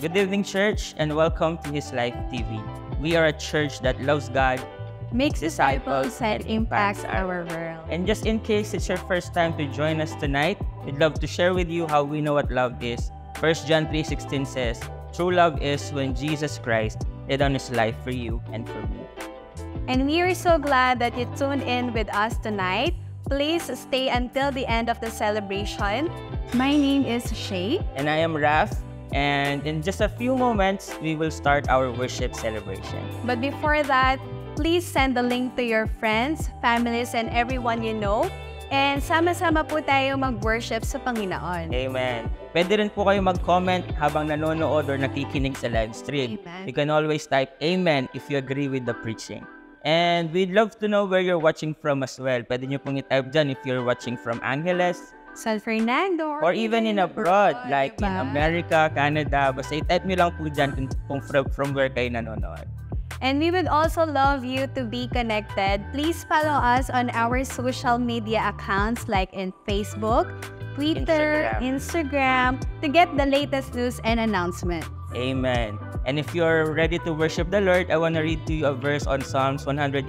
Good evening, church, and welcome to His Life TV. We are a church that loves God, makes disciples, and impacts our world. and just in case it's your first time to join us tonight, we'd love to share with you how we know what love is. 1 John 3:16 says, "True love is when Jesus Christ laid down His life for you and for me." And we are so glad that you tuned in with us tonight. Please stay until the end of the celebration. My name is Shay. And I am Raf, and in just a few moments, we will start our worship celebration. But before that, please send the link to your friends, families, and everyone you know And sama-sama po tayo mag-worship sa Panginoon. Amen. Pwede rin po kayo mag-comment habang nanonood or nakikinig sa live stream. Amen. You can always type Amen if you agree with the preaching. And we'd love to know where you're watching from as well. Pwede nyo pong i-type dyan if you're watching from Angeles San Fernando. or even in abroad, like in diba? America, Canada. Basta i-type nyo lang po dyan kung from where kayo nanonood. And we would also love you to be connected. Please follow us on our social media accounts like in Facebook, Twitter, Instagram to get the latest news and announcements. Amen. And if you're ready to worship the Lord, I want to read to you a verse on Psalms 111,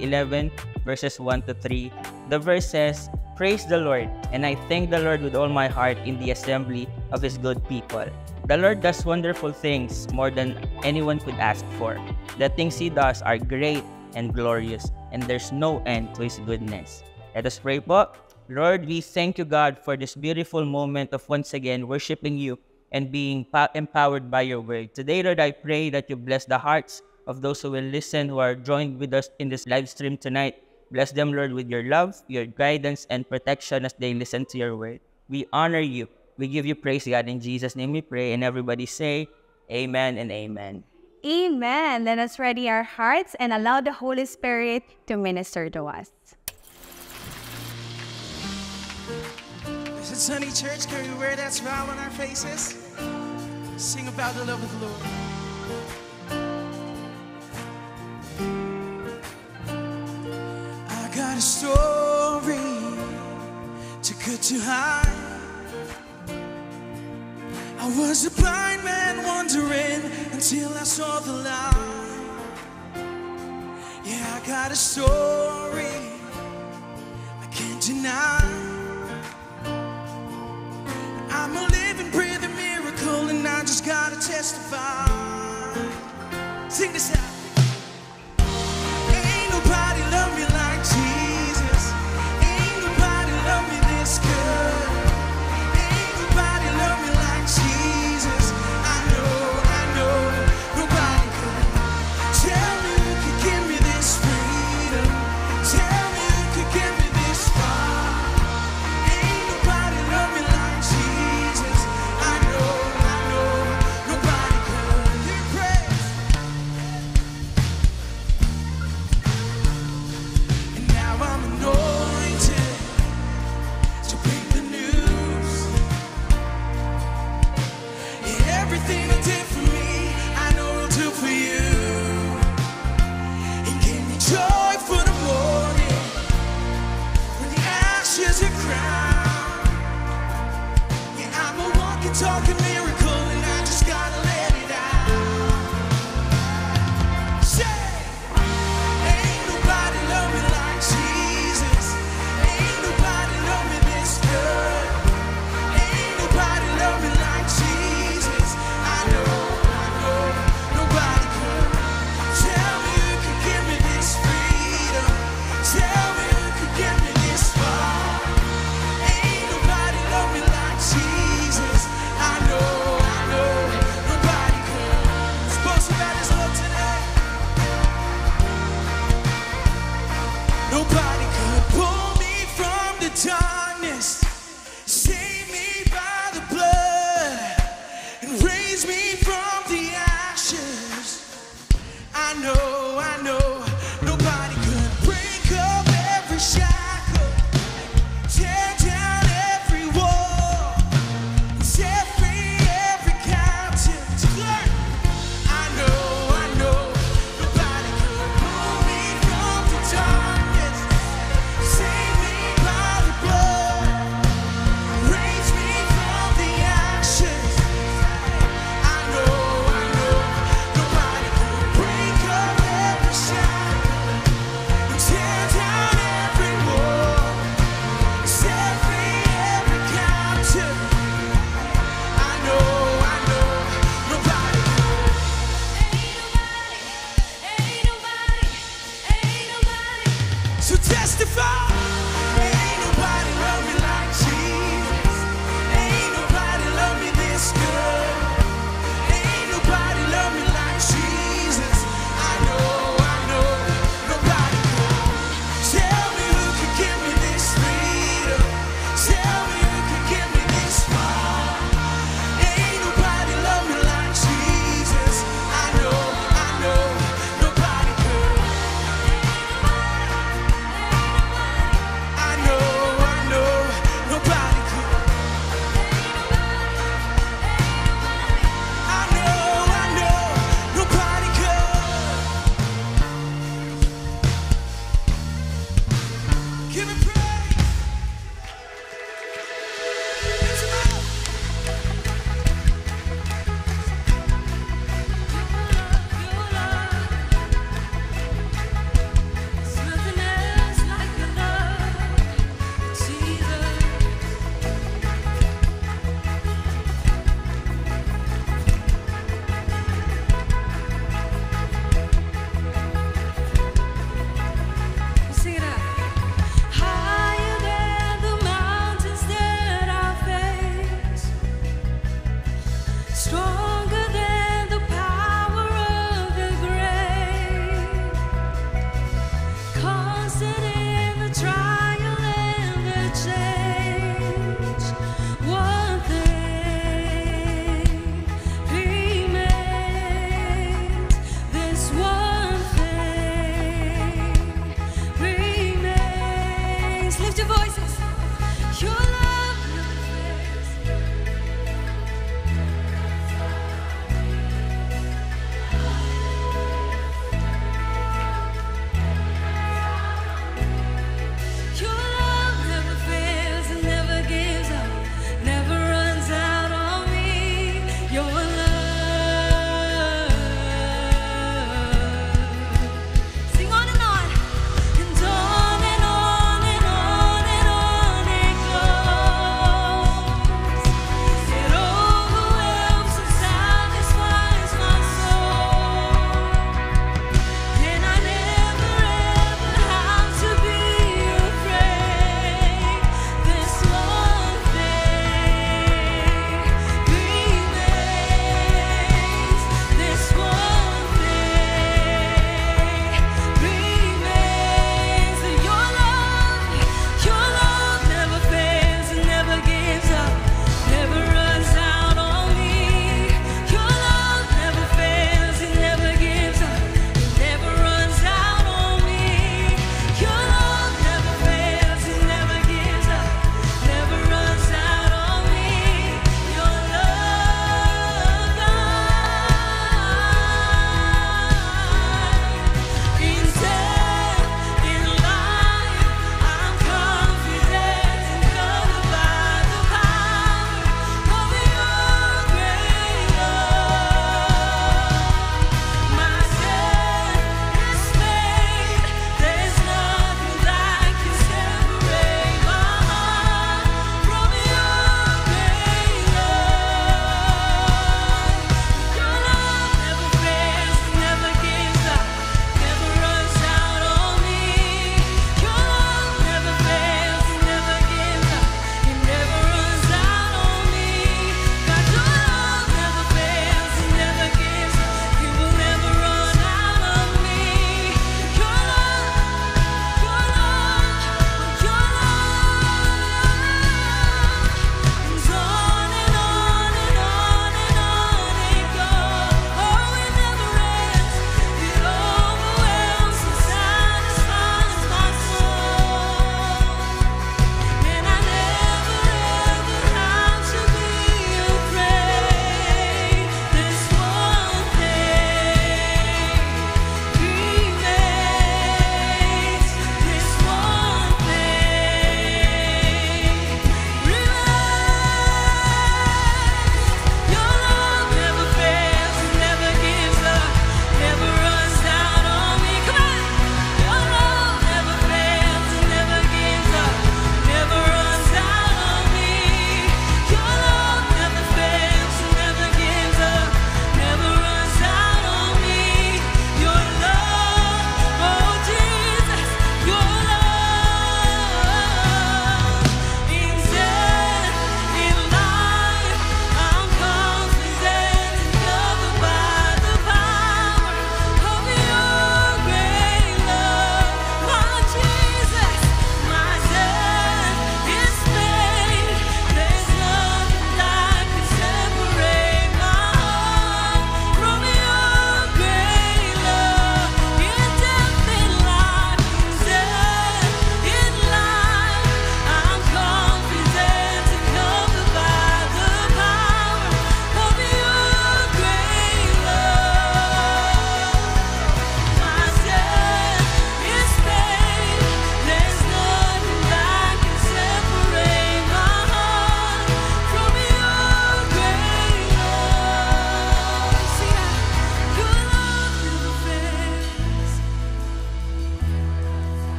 verses 1 to 3. The verse says, "Praise the Lord, and I thank the Lord with all my heart in the assembly of His good people. The Lord does wonderful things more than anyone could ask for. The things He does are great and glorious, and there's no end to His goodness." Let us pray po. Lord, we thank you, God, for this beautiful moment of once again worshiping you and being empowered by your word. Today, Lord, I pray that you bless the hearts of those who will listen, who are joined with us in this live stream tonight. Bless them, Lord, with your love, your guidance, and protection as they listen to your word. We honor you. We give you praise, God. In Jesus' name we pray. And everybody say, Amen and Amen. Amen. Let us ready our hearts and allow the Holy Spirit to minister to us. Is it Sunny Church? Can we wear that smile on our faces? Sing about the love of the Lord. I got a story too good to hide. I was a blind man wandering until I saw the light. Yeah, I got a story I can't deny. I'm a living, breathing miracle, and I just gotta testify. Sing this out. Ain't nobody love me like Jesus. Ain't nobody love me this good. Ain't nobody love me like Jesus. I know, nobody could. Tell me who could give me this freedom. Tell me who could give me this far. Ain't nobody love me like Jesus. I know, nobody could. Give me praise. And now I'm anointed to bring the news. Yeah, everything He did for me, I know He'll do for you. He gave me joy for the morning, when the ashes are crowned. Yeah, I'm a walking, talking miracle, and I just gotta let it out. Say, ain't nobody love me like Jesus. Ain't nobody love me this good. Ain't nobody love me like Jesus. I know, nobody could. Tell me who could give me this freedom. Tell me who could give me this far. Ain't nobody love me like Jesus. I know,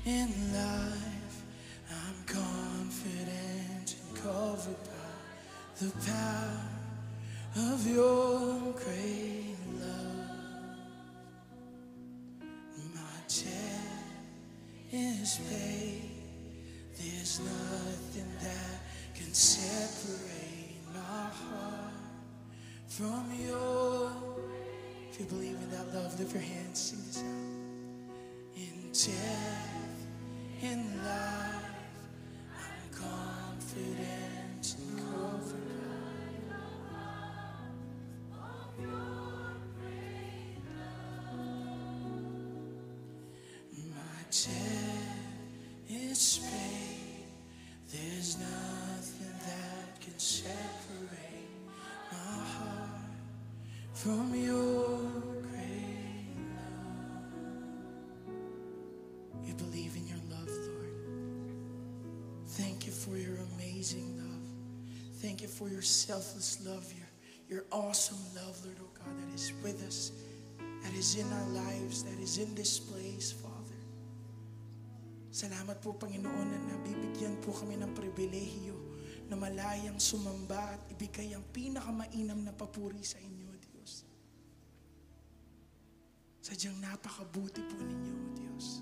in life. I'm confident and covered by the power of your great love. My debt is paid. There's nothing that can separate my heart from your. If you believe in that love, lift your hands, sing this out. In death, in life, I'm confident and covered by your great love. My debt is paid. There's nothing that can separate my heart from your great love. We believe in your love, Lord. Thank you for your amazing love. Thank you for your selfless love, your awesome love, Lord, oh God, that is with us, that is in our lives, that is in this place, Father. Salamat po, Panginoon, na nabibigyan po kami ng pribilehiyo na malayang sumamba at ibigay ang pinakamainam na papuri sa inyo, Diyos. Sadyang napakabuti po ninyo, Diyos.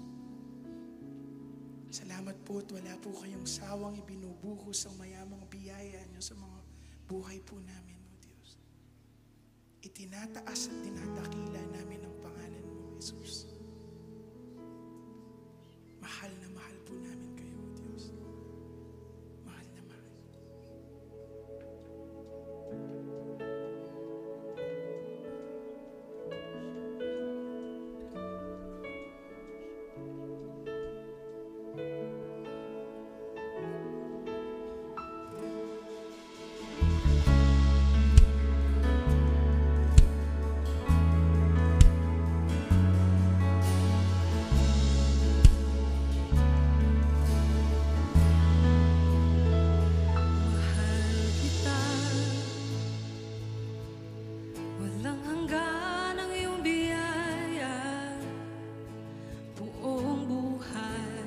Salamat po at wala po kayong sawang ibinubuhos ang mayamang biyaya niyo sa mga buhay po namin, O Diyos. Itinataas at tinadakila namin ang pangalan mo, Jesus. Mahal na mahal po namin kayo, O Diyos. Mahal na mahal. Walang hanggan ang iyong biyaya, buong buhay,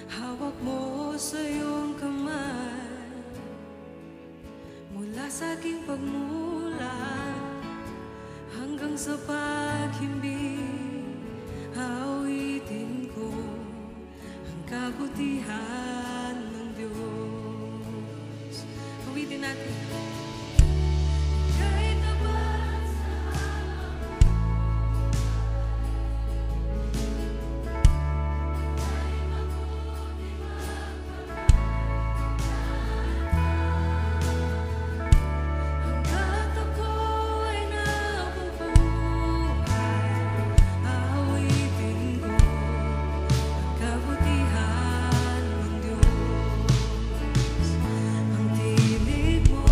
hawak mo sa iyong kamay. Mula sa aking pagmulat hanggang sa paghimbing, awitin ko ang kabutihan ng Diyos. Awitin natin. Kahit tapat sa hanggat ako ay nabubuhay, awitin ko ang kabutihan ng Diyos. Ang tinig mo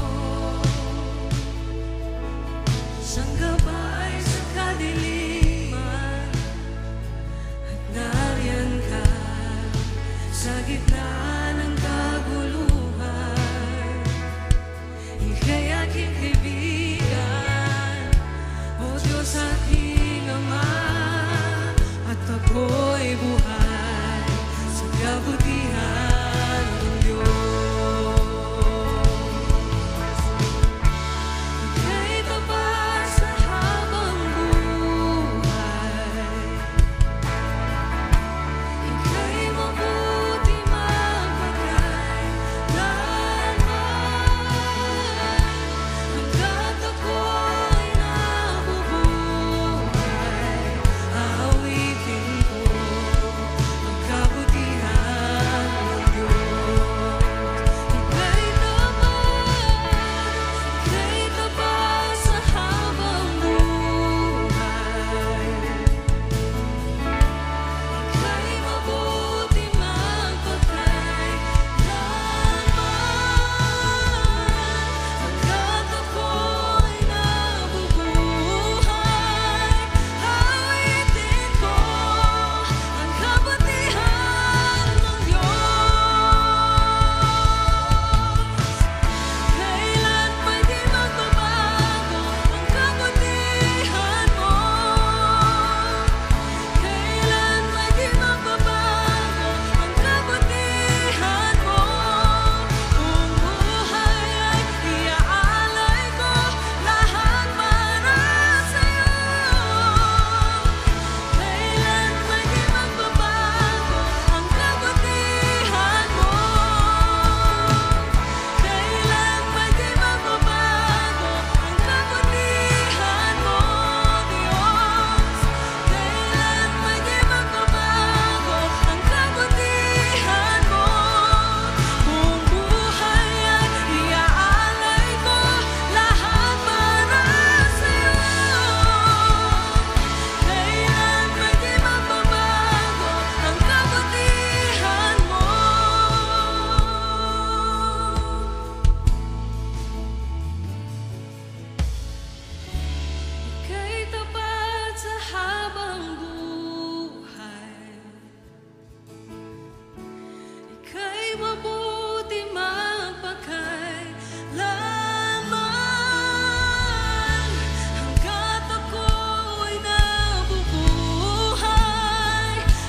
mabuti magpakailanman, hanggat ako'y nabubuhay,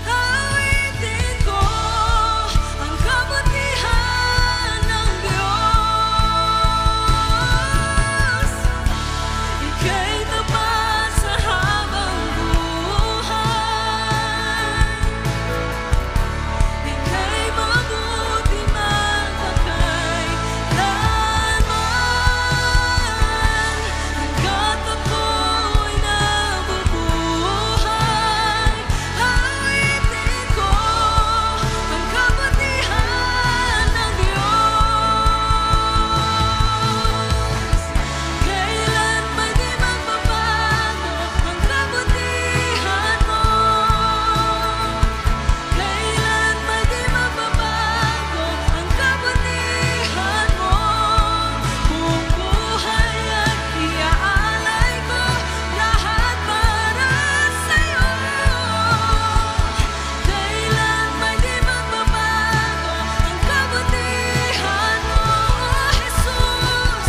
awitin ko ang kabutihan ng Diyos. Ika'y tapat sa habang buhay, ika'y mabuti magpakailanman, hanggat ako'y nabubuhay, awitin ko ang kabutihan ng Diyos. Kailan man di magbabago ang kabutihan mo, kailan man di magbabago ang kabutihan mo. Buong buhay at iaalay ko lahat para sa'yo. Kailan man di magbabago ang kabutihan mo, Jesus.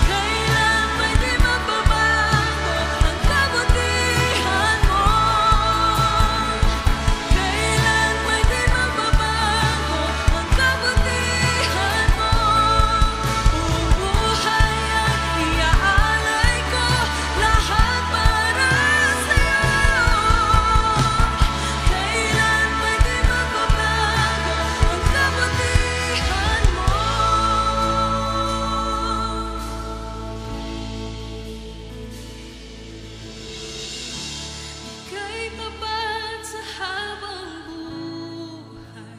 Kailan man di magbabago ang kabutihan mo, kailan man di magbabago ang kabutihan mo. Buong buhay at iaalay ko lahat para sa'yo. Kailan man di magbabago ang kabutihan mo. Ika'y tapat sa habang buhay,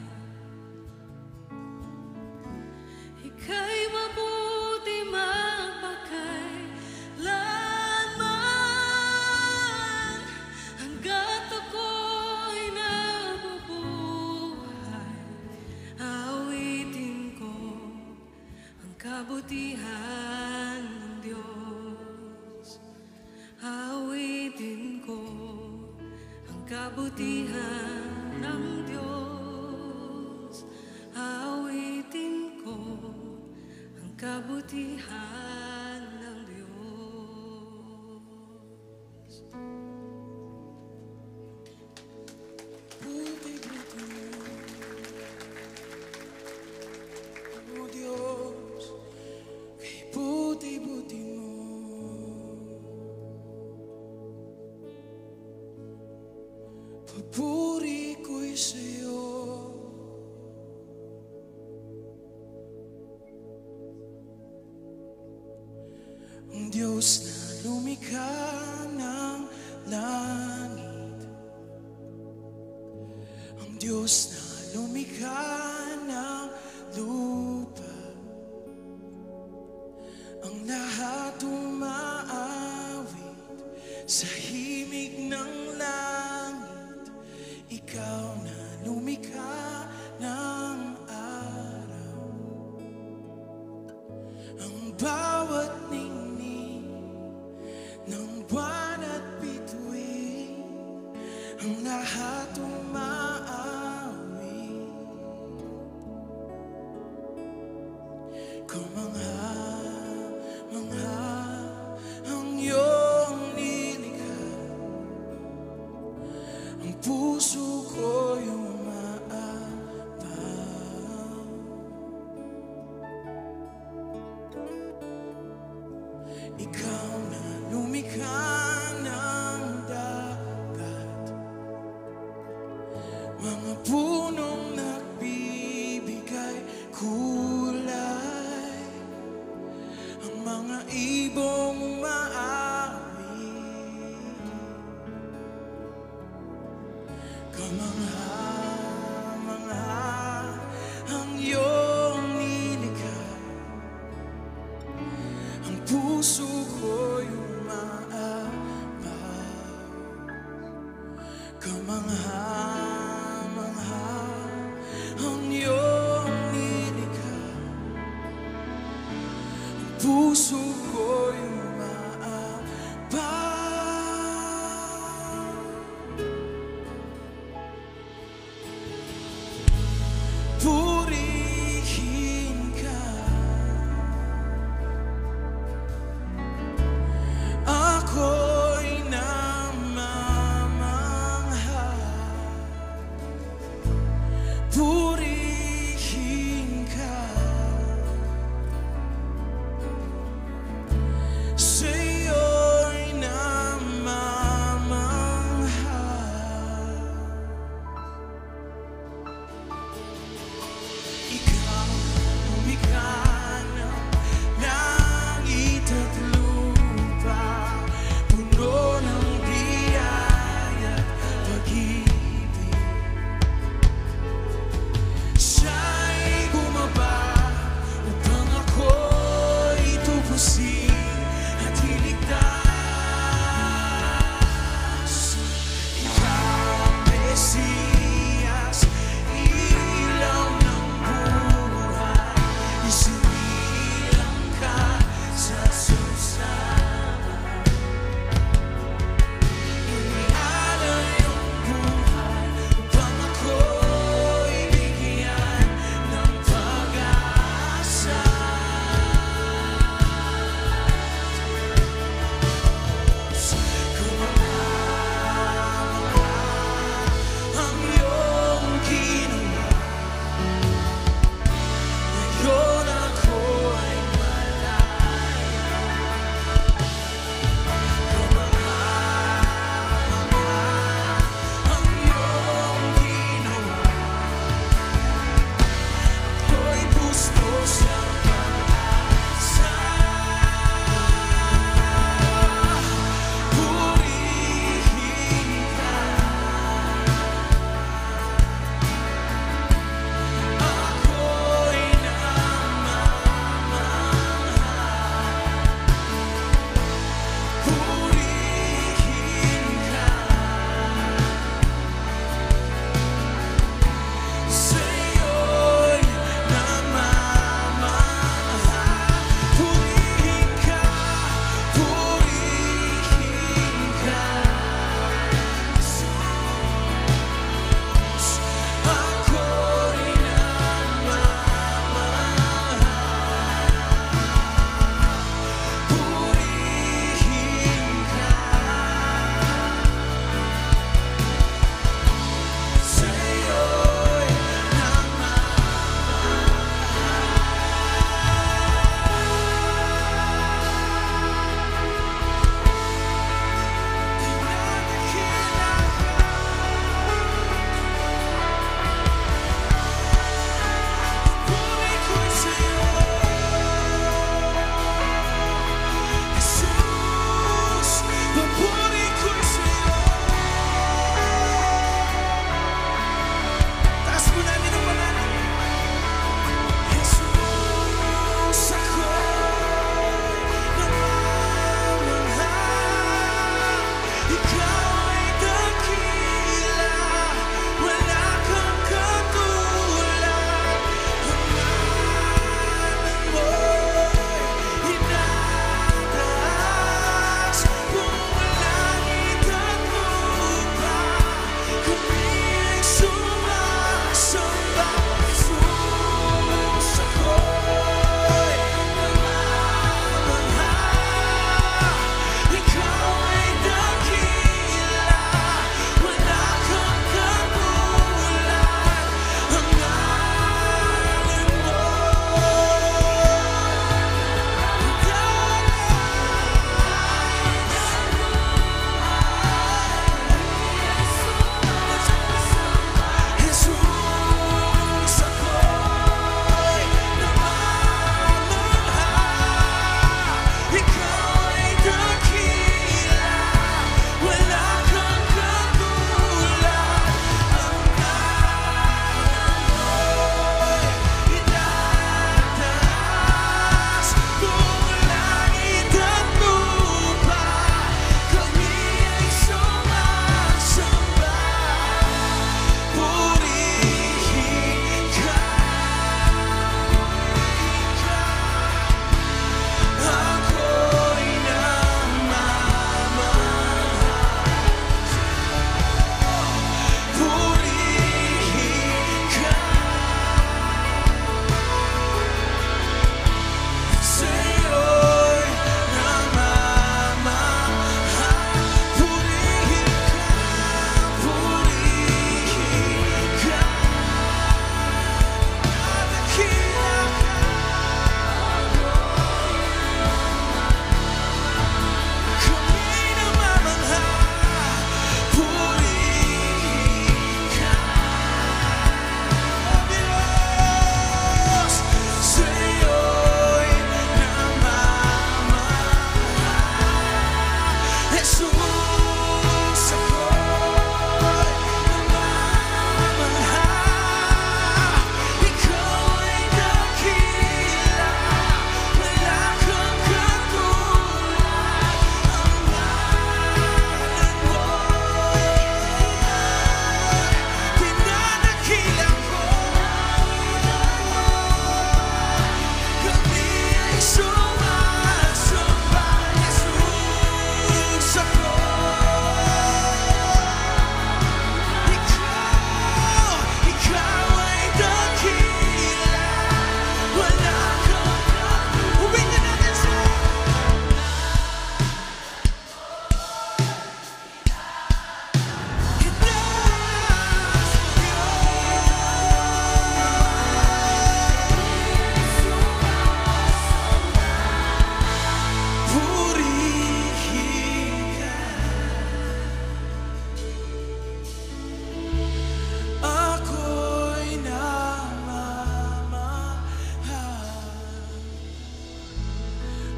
ika'y mabuti magpakailanman, hanggat ako'y nabubuhay, awitin ko ang kabutihan ng Diyos. Awitin ko ang kabutihan ng Diyos. Awitin ko ang kabutihan ng Diyos. Buti-buti mo, o Diyos, kay buti-buti mo. Papuri ko'y sa'yo. Ang Diyos na lumikha ng langit, ang Diyos na lumikha ng lupa, ang lahat umaawit sa himig ng langit. Ikaw na lumikha ng araw, ang bawat ningning ng buwan at bituin, ang lahat umaawit. Kumangha-mangha ang iyong nilikha, ang puso ko'y umaapaw. Ikaw na lumikha ng dagat, mga punong nagbibigay kulay, ang mga ibong umaawit. Kamangha-mangha ang iyong nilikha, ang puso ko'y umaapaw. Kamangha-mangha ang iyong nilikha, ang puso ko'y umaapaw. Puri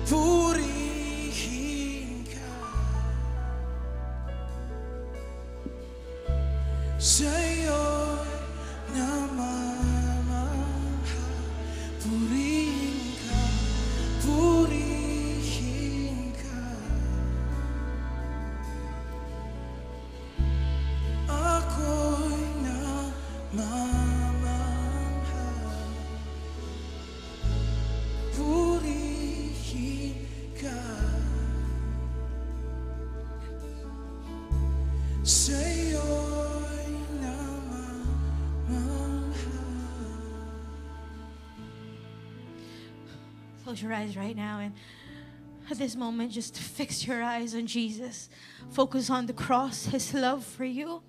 purihin ka. Sa'yo'y namamahal, purihin ka, purihin ka. Ako'y namamahal, purihin ka. Sa'yo'y namamahal. Close your eyes right now, and at this moment, just fix your eyes on Jesus. Focus on the cross, His love for you.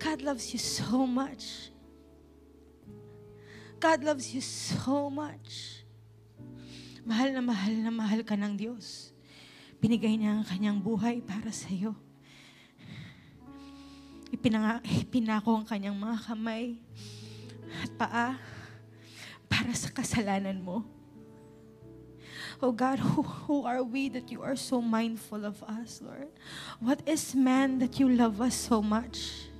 God loves you so much. God loves you so much. Mahal na mahal ka ng Diyos. Binigay niya ang kanyang buhay para sa iyo. Ipinako ang kanyang mga kamay at paa para sa kasalanan mo. Oh God, who are we that you are so mindful of us, Lord? What is man that you love us so much?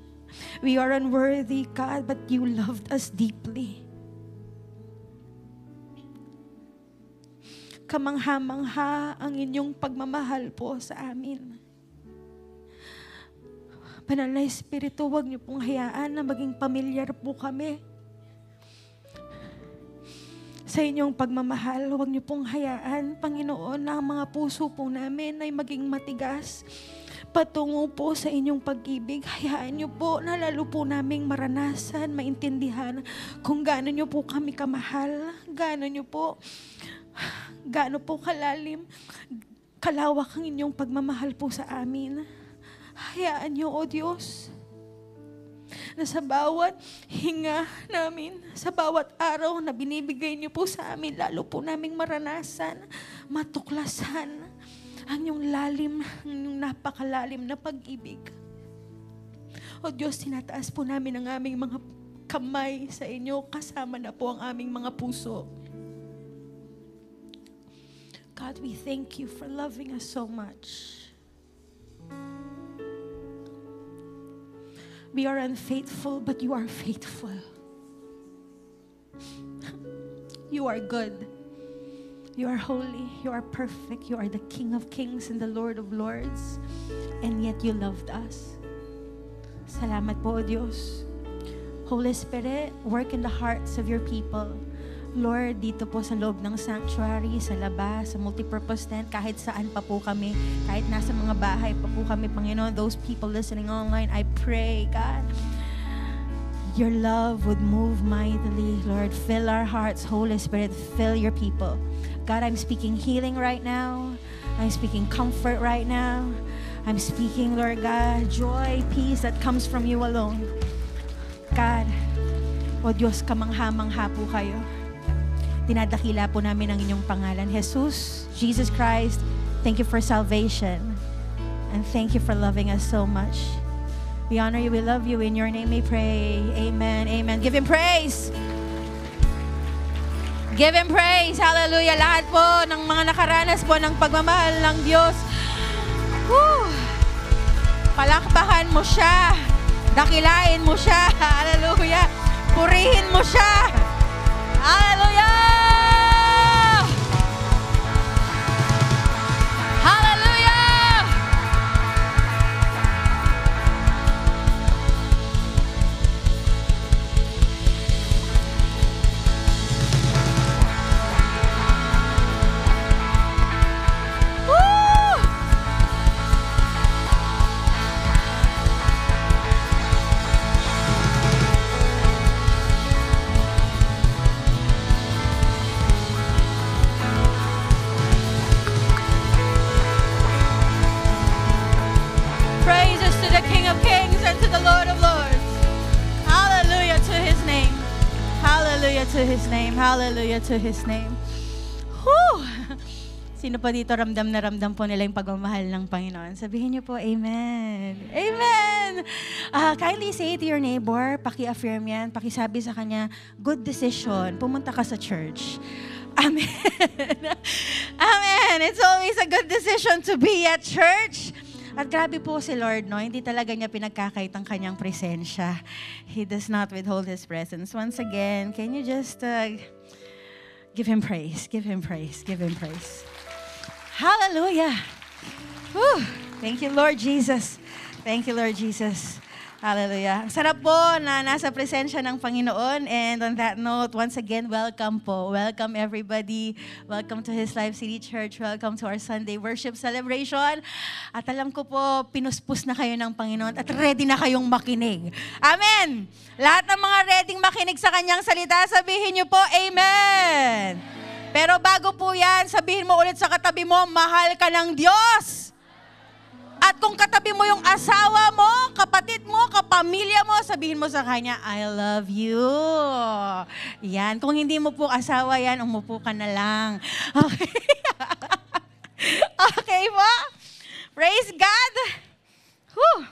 We are unworthy, God, but you loved us deeply. Kamangha-mangha ang inyong pagmamahal po sa amin. Banal na Espiritu, huwag niyo pong hayaan na maging pamilyar po kami sa inyong pagmamahal. Huwag niyo pong hayaan, Panginoon, na ang mga puso po namin ay maging matigas patungo po sa inyong pag-ibig. Hayaan niyo po na lalo po naming maranasan, maintindihan kung gaano niyo po kami kamahal, gaano po kalalim, kalawak ang inyong pagmamahal po sa amin. Hayaan niyo, O Diyos, na sa bawat hinga namin, sa bawat araw na binibigay niyo po sa amin, lalo po naming maranasan, matuklasan ang iyong lalim, ang iyong napakalalim na pag-ibig. O Diyos, tinataas po namin ang aming mga kamay sa inyo, kasama na po ang aming mga puso. God, we thank you for loving us so much. We are unfaithful, but you are faithful. You are good. You are holy. You are perfect. You are the King of Kings and the Lord of Lords. And yet you loved us. Salamat po, O Diyos. Holy Spirit, work in the hearts of your people. Lord, dito po sa loob ng sanctuary, sa labas, sa multipurpose tent, kahit saan pa po kami, kahit nasa mga bahay pa po kami, Panginoon, those people listening online, I pray, God, your love would move mightily. Lord, fill our hearts. Holy Spirit, fill your people. God, I'm speaking healing right now. I'm speaking comfort right now. I'm speaking, Lord God, joy, peace that comes from you alone. God, O Diyos, kamangha-mangha po kayo. Dinadakila po namin ang inyong pangalan. Jesus, Jesus Christ, thank you for salvation. And thank you for loving us so much. We honor you, we love you. In your name we pray. Amen, amen. Give Him praise. Give Him praise. Hallelujah. Lahat po ng mga nakaranas po ng pagmamahal ng Diyos. Woo! Palakpakan mo siya. Dakilain mo siya. Hallelujah. Purihin mo siya. Hallelujah! Hallelujah! Woo! Praises to the King of Kings and to the Lord of Lords. Hallelujah to His name. Hallelujah to His name. Hallelujah to His name. Whew! Sino pa dito ramdam na ramdam po nila yung pagmamahal ng Panginoon? Sabihin niyo po, Amen. Amen! Kindly say to your neighbor, paki-affirm yan, pakisabi sa kanya, good decision, pumunta ka sa church. Amen. Amen. It's always a good decision to be at church. At grabe po si Lord, no? Hindi talaga niya pinagkakait ang kanyang presensya. He does not withhold His presence. Once again, can you just give Him praise, give Him praise, give Him praise. Hallelujah. Whew. Thank you, Lord Jesus. Thank you, Lord Jesus. Hallelujah. Ang sarap po na nasa presensya ng Panginoon. And on that note, once again, welcome po. Welcome everybody. Welcome to His Life City Church. Welcome to our Sunday worship celebration. At alam ko po, pinuspos na kayo ng Panginoon at ready na kayong makinig. Amen! Lahat ng mga ready makinig sa Kanyang salita, sabihin niyo po, Amen! Pero bago po yan, sabihin mo ulit sa katabi mo, mahal ka ng Diyos! At kung katabi mo yung asawa mo, kapatid mo, kapamilya mo, sabihin mo sa kanya, I love you. Yan. Kung hindi mo po asawa yan, umupo ka na lang. Okay? Okay po? Praise God. Whew.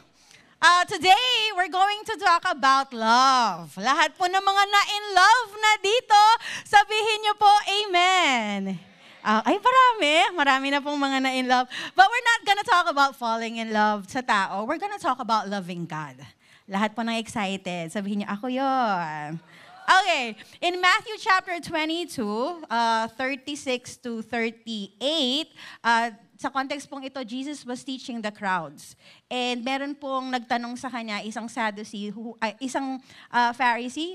Today, we're going to talk about love. Lahat po ng mga na-in love na dito, sabihin niyo po, Amen. Ay, marami na pong mga na in love. But we're not gonna talk about falling in love sa tao. We're gonna talk about loving God. Lahat po ng excited. Sabihin niyo, ako yun. Okay, in Matthew chapter 22, 36 to 38, sa context pong ito, Jesus was teaching the crowds. And meron pong nagtanong sa kanya, isang Pharisee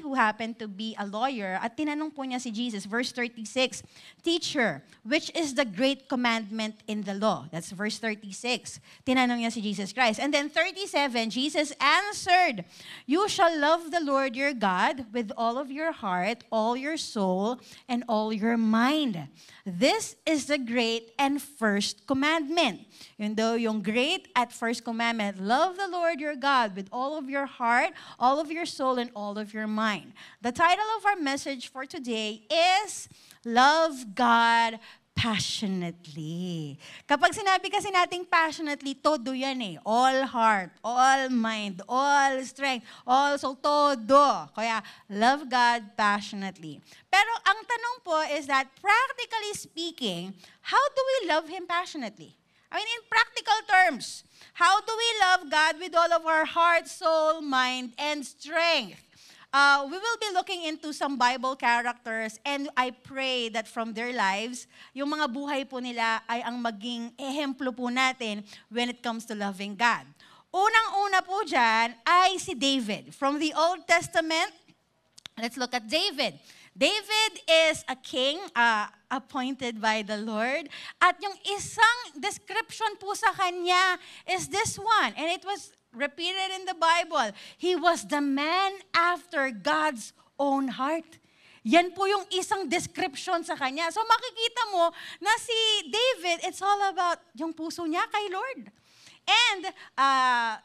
who happened to be a lawyer. At tinanong po niya si Jesus, verse 36, Teacher, which is the great commandment in the law? That's verse 36. Tinanong niya si Jesus Christ. And then 37, Jesus answered, You shall love the Lord your God with all of your heart, all your soul, and all your mind. This is the great and first commandment. Yun daw yung great at first commandment. Love the Lord your God with all of your heart, all of your soul, and all of your mind. The title of our message for today is Love God Passionately. Kapag sinabi kasi nating passionately, todo yan eh. All heart, all mind, all strength, all soul, todo. Kaya, love God passionately. Pero ang tanong po is that, practically speaking, how do we love Him passionately? I mean, in practical terms, how do we love God with all of our heart, soul, mind, and strength? We will be looking into some Bible characters, and I pray that from their lives, yung mga buhay po nila ay ang maging ehemplo po natin when it comes to loving God. Unang-una po dyan ay si David. From the Old Testament, let's look at David. David is a king appointed by the Lord. At yung isang description po sa kanya is this one. And it was repeated in the Bible. He was the man after God's own heart. Yan po yung isang description sa kanya. So makikita mo na si David, it's all about yung puso niya kay Lord. And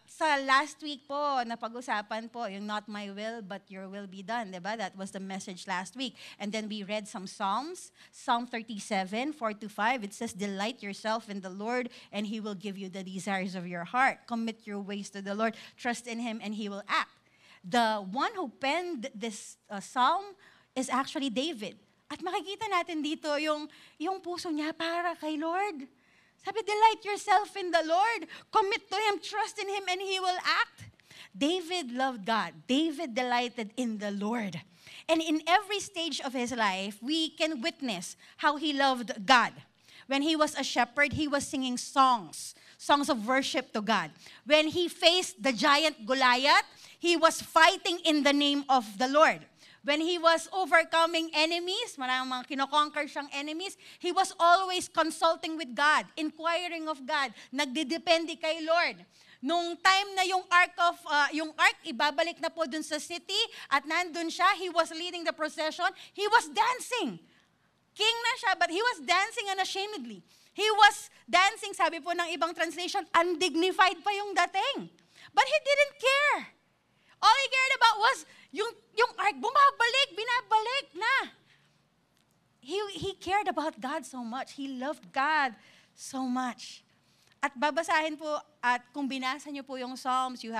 sa last week po, napag-usapan po, yung not my will, but your will be done. Diba? That was the message last week. And then we read some Psalms. Psalm 37, 4-5, it says, Delight yourself in the Lord, and He will give you the desires of your heart. Commit your ways to the Lord. Trust in Him, and He will act. The one who penned this psalm is actually David. At makikita natin dito yung puso niya para kay Lord. Sabi, delight yourself in the Lord. Commit to Him, trust in Him, and He will act. David loved God. David delighted in the Lord. And in every stage of his life, we can witness how he loved God. When he was a shepherd, he was singing songs of worship to God. When he faced the giant Goliath, he was fighting in the name of the Lord. When he was overcoming enemies, maraming mga kinoconquer siyang enemies, he was always consulting with God, inquiring of God, nagdidepende kay Lord. Nung time na yung ark ibabalik na po dun sa city at nandun siya, he was leading the procession, he was dancing. King na siya, but he was dancing unashamedly. He was dancing, sabi po ng ibang translation, undignified pa yung dating. But he didn't care. All he cared about was yung ark, binabalik na. He cared about God so much. He loved God so much. At babasahin po, at kung binasa niyo po yung Psalms, you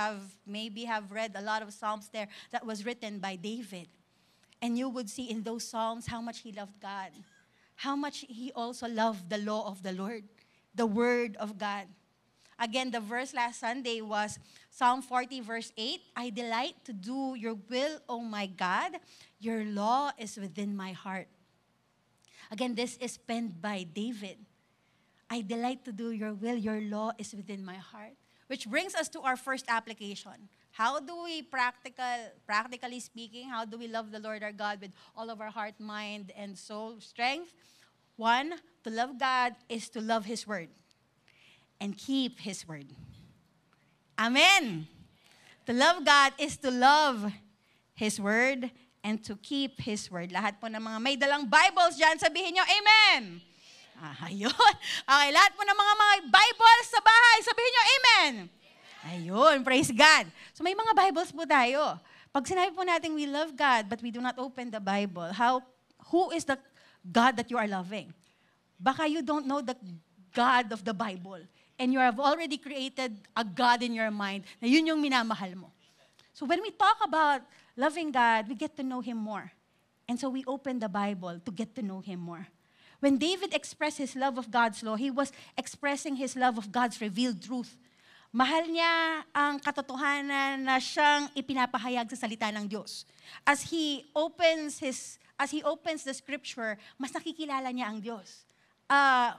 maybe have read a lot of Psalms there that was written by David. And you would see in those Psalms how much he loved God. how much he also loved the law of the Lord, the word of God. Again, the verse last Sunday was Psalm 40 verse 8. I delight to do your will, O my God. Your law is within my heart. Again, this is penned by David. I delight to do your will. Your law is within my heart. Which brings us to our first application. How do we, practically speaking, how do we love the Lord our God with all of our heart, mind, and soul strength? One, to love God is to love His word and keep His word. Amen. To love God is to love His word and to keep His word. Lahat po ng mga may dalang Bibles dyan, sabihin nyo, Amen. Ayun. Okay, lahat po ng mga Bibles sa bahay, sabihin nyo, Amen. Ayun, praise God. So may mga Bibles po tayo. Pag sinabi po natin we love God but we do not open the Bible, who is the God that you are loving? Baka you don't know the God of the Bible and you have already created a God in your mind na yun yung minamahal mo. So when we talk about loving God, we get to know Him more. And so we open the Bible to get to know Him more. When David expressed his love of God's law, he was expressing his love of God's revealed truth. Mahal niya ang katotohanan na siyang ipinapahayag sa salita ng Diyos. As he opens the scripture, mas nakikilala niya ang Diyos.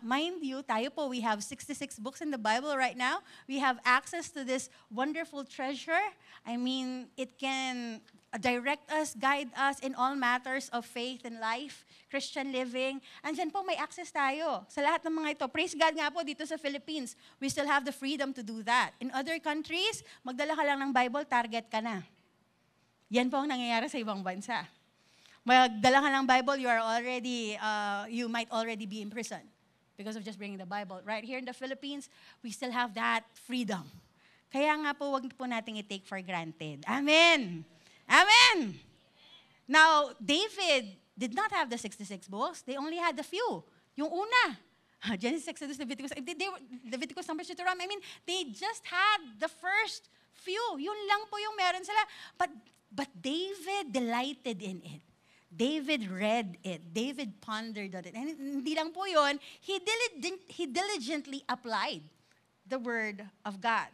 Mind you, tayo po, we have 66 books in the Bible right now. We have access to this wonderful treasure. I mean, it can direct us, guide us in all matters of faith and life, Christian living. Andyan po, may access tayo sa lahat ng mga ito. Praise God nga po, dito sa Philippines, we still have the freedom to do that. In other countries, magdala ka lang ng Bible, target ka na. Yan po ang nangyayari sa ibang bansa. Magdala ka ng Bible, you might already be in prison because of just bringing the Bible. Right here in the Philippines, we still have that freedom. Kaya nga po, wag po nating i-take for granted. Amen! Amen! Now, David did not have the 66 books. They only had a few. Yung una, Genesis, Exodus, Leviticus, Numbers, Deuteronomy. I mean, they just had the first few. Yun lang po yung meron sila. But David delighted in it. David read it. David pondered on it. And hindi lang po yun, he diligently applied the word of God.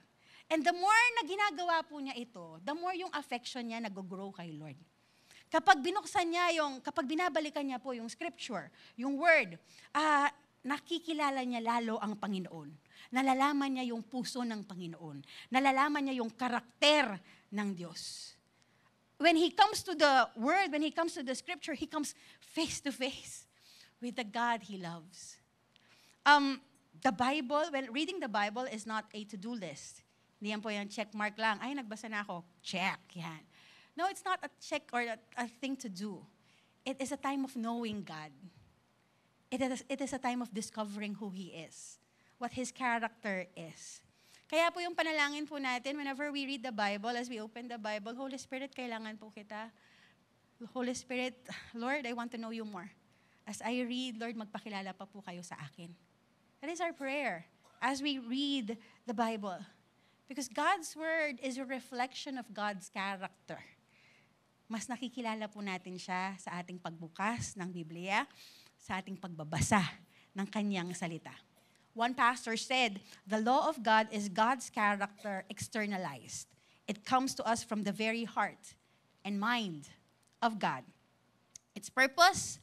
And the more na ginagawa po niya ito, the more yung affection niya nag-grow kay Lord. Kapag binuksan niya kapag binabalikan niya po yung scripture, yung word, nakikilala niya lalo ang Panginoon. Nalalaman niya yung puso ng Panginoon. Nalalaman niya yung karakter ng Diyos. When he comes to the word, when he comes to the scripture, he comes face to face with the God he loves. The Bible, reading the Bible is not a to-do list. Hindi yan po yung check mark lang. Ay, nagbasa na ako. Check. Yan. No, it's not a check or a thing to do. It is a time of knowing God. It is a time of discovering who He is, what His character is. Kaya po yung panalangin po natin, whenever we read the Bible, as we open the Bible, Holy Spirit, kailangan po kita. Holy Spirit, Lord, I want to know you more. As I read, Lord, magpakilala pa po kayo sa akin. That is our prayer as we read the Bible. Because God's Word is a reflection of God's character. Mas nakikilala po natin siya sa ating pagbukas ng Biblia, sa ating pagbabasa ng Kanyang salita. One pastor said, the law of God is God's character externalized. It comes to us from the very heart and mind of God. Its purpose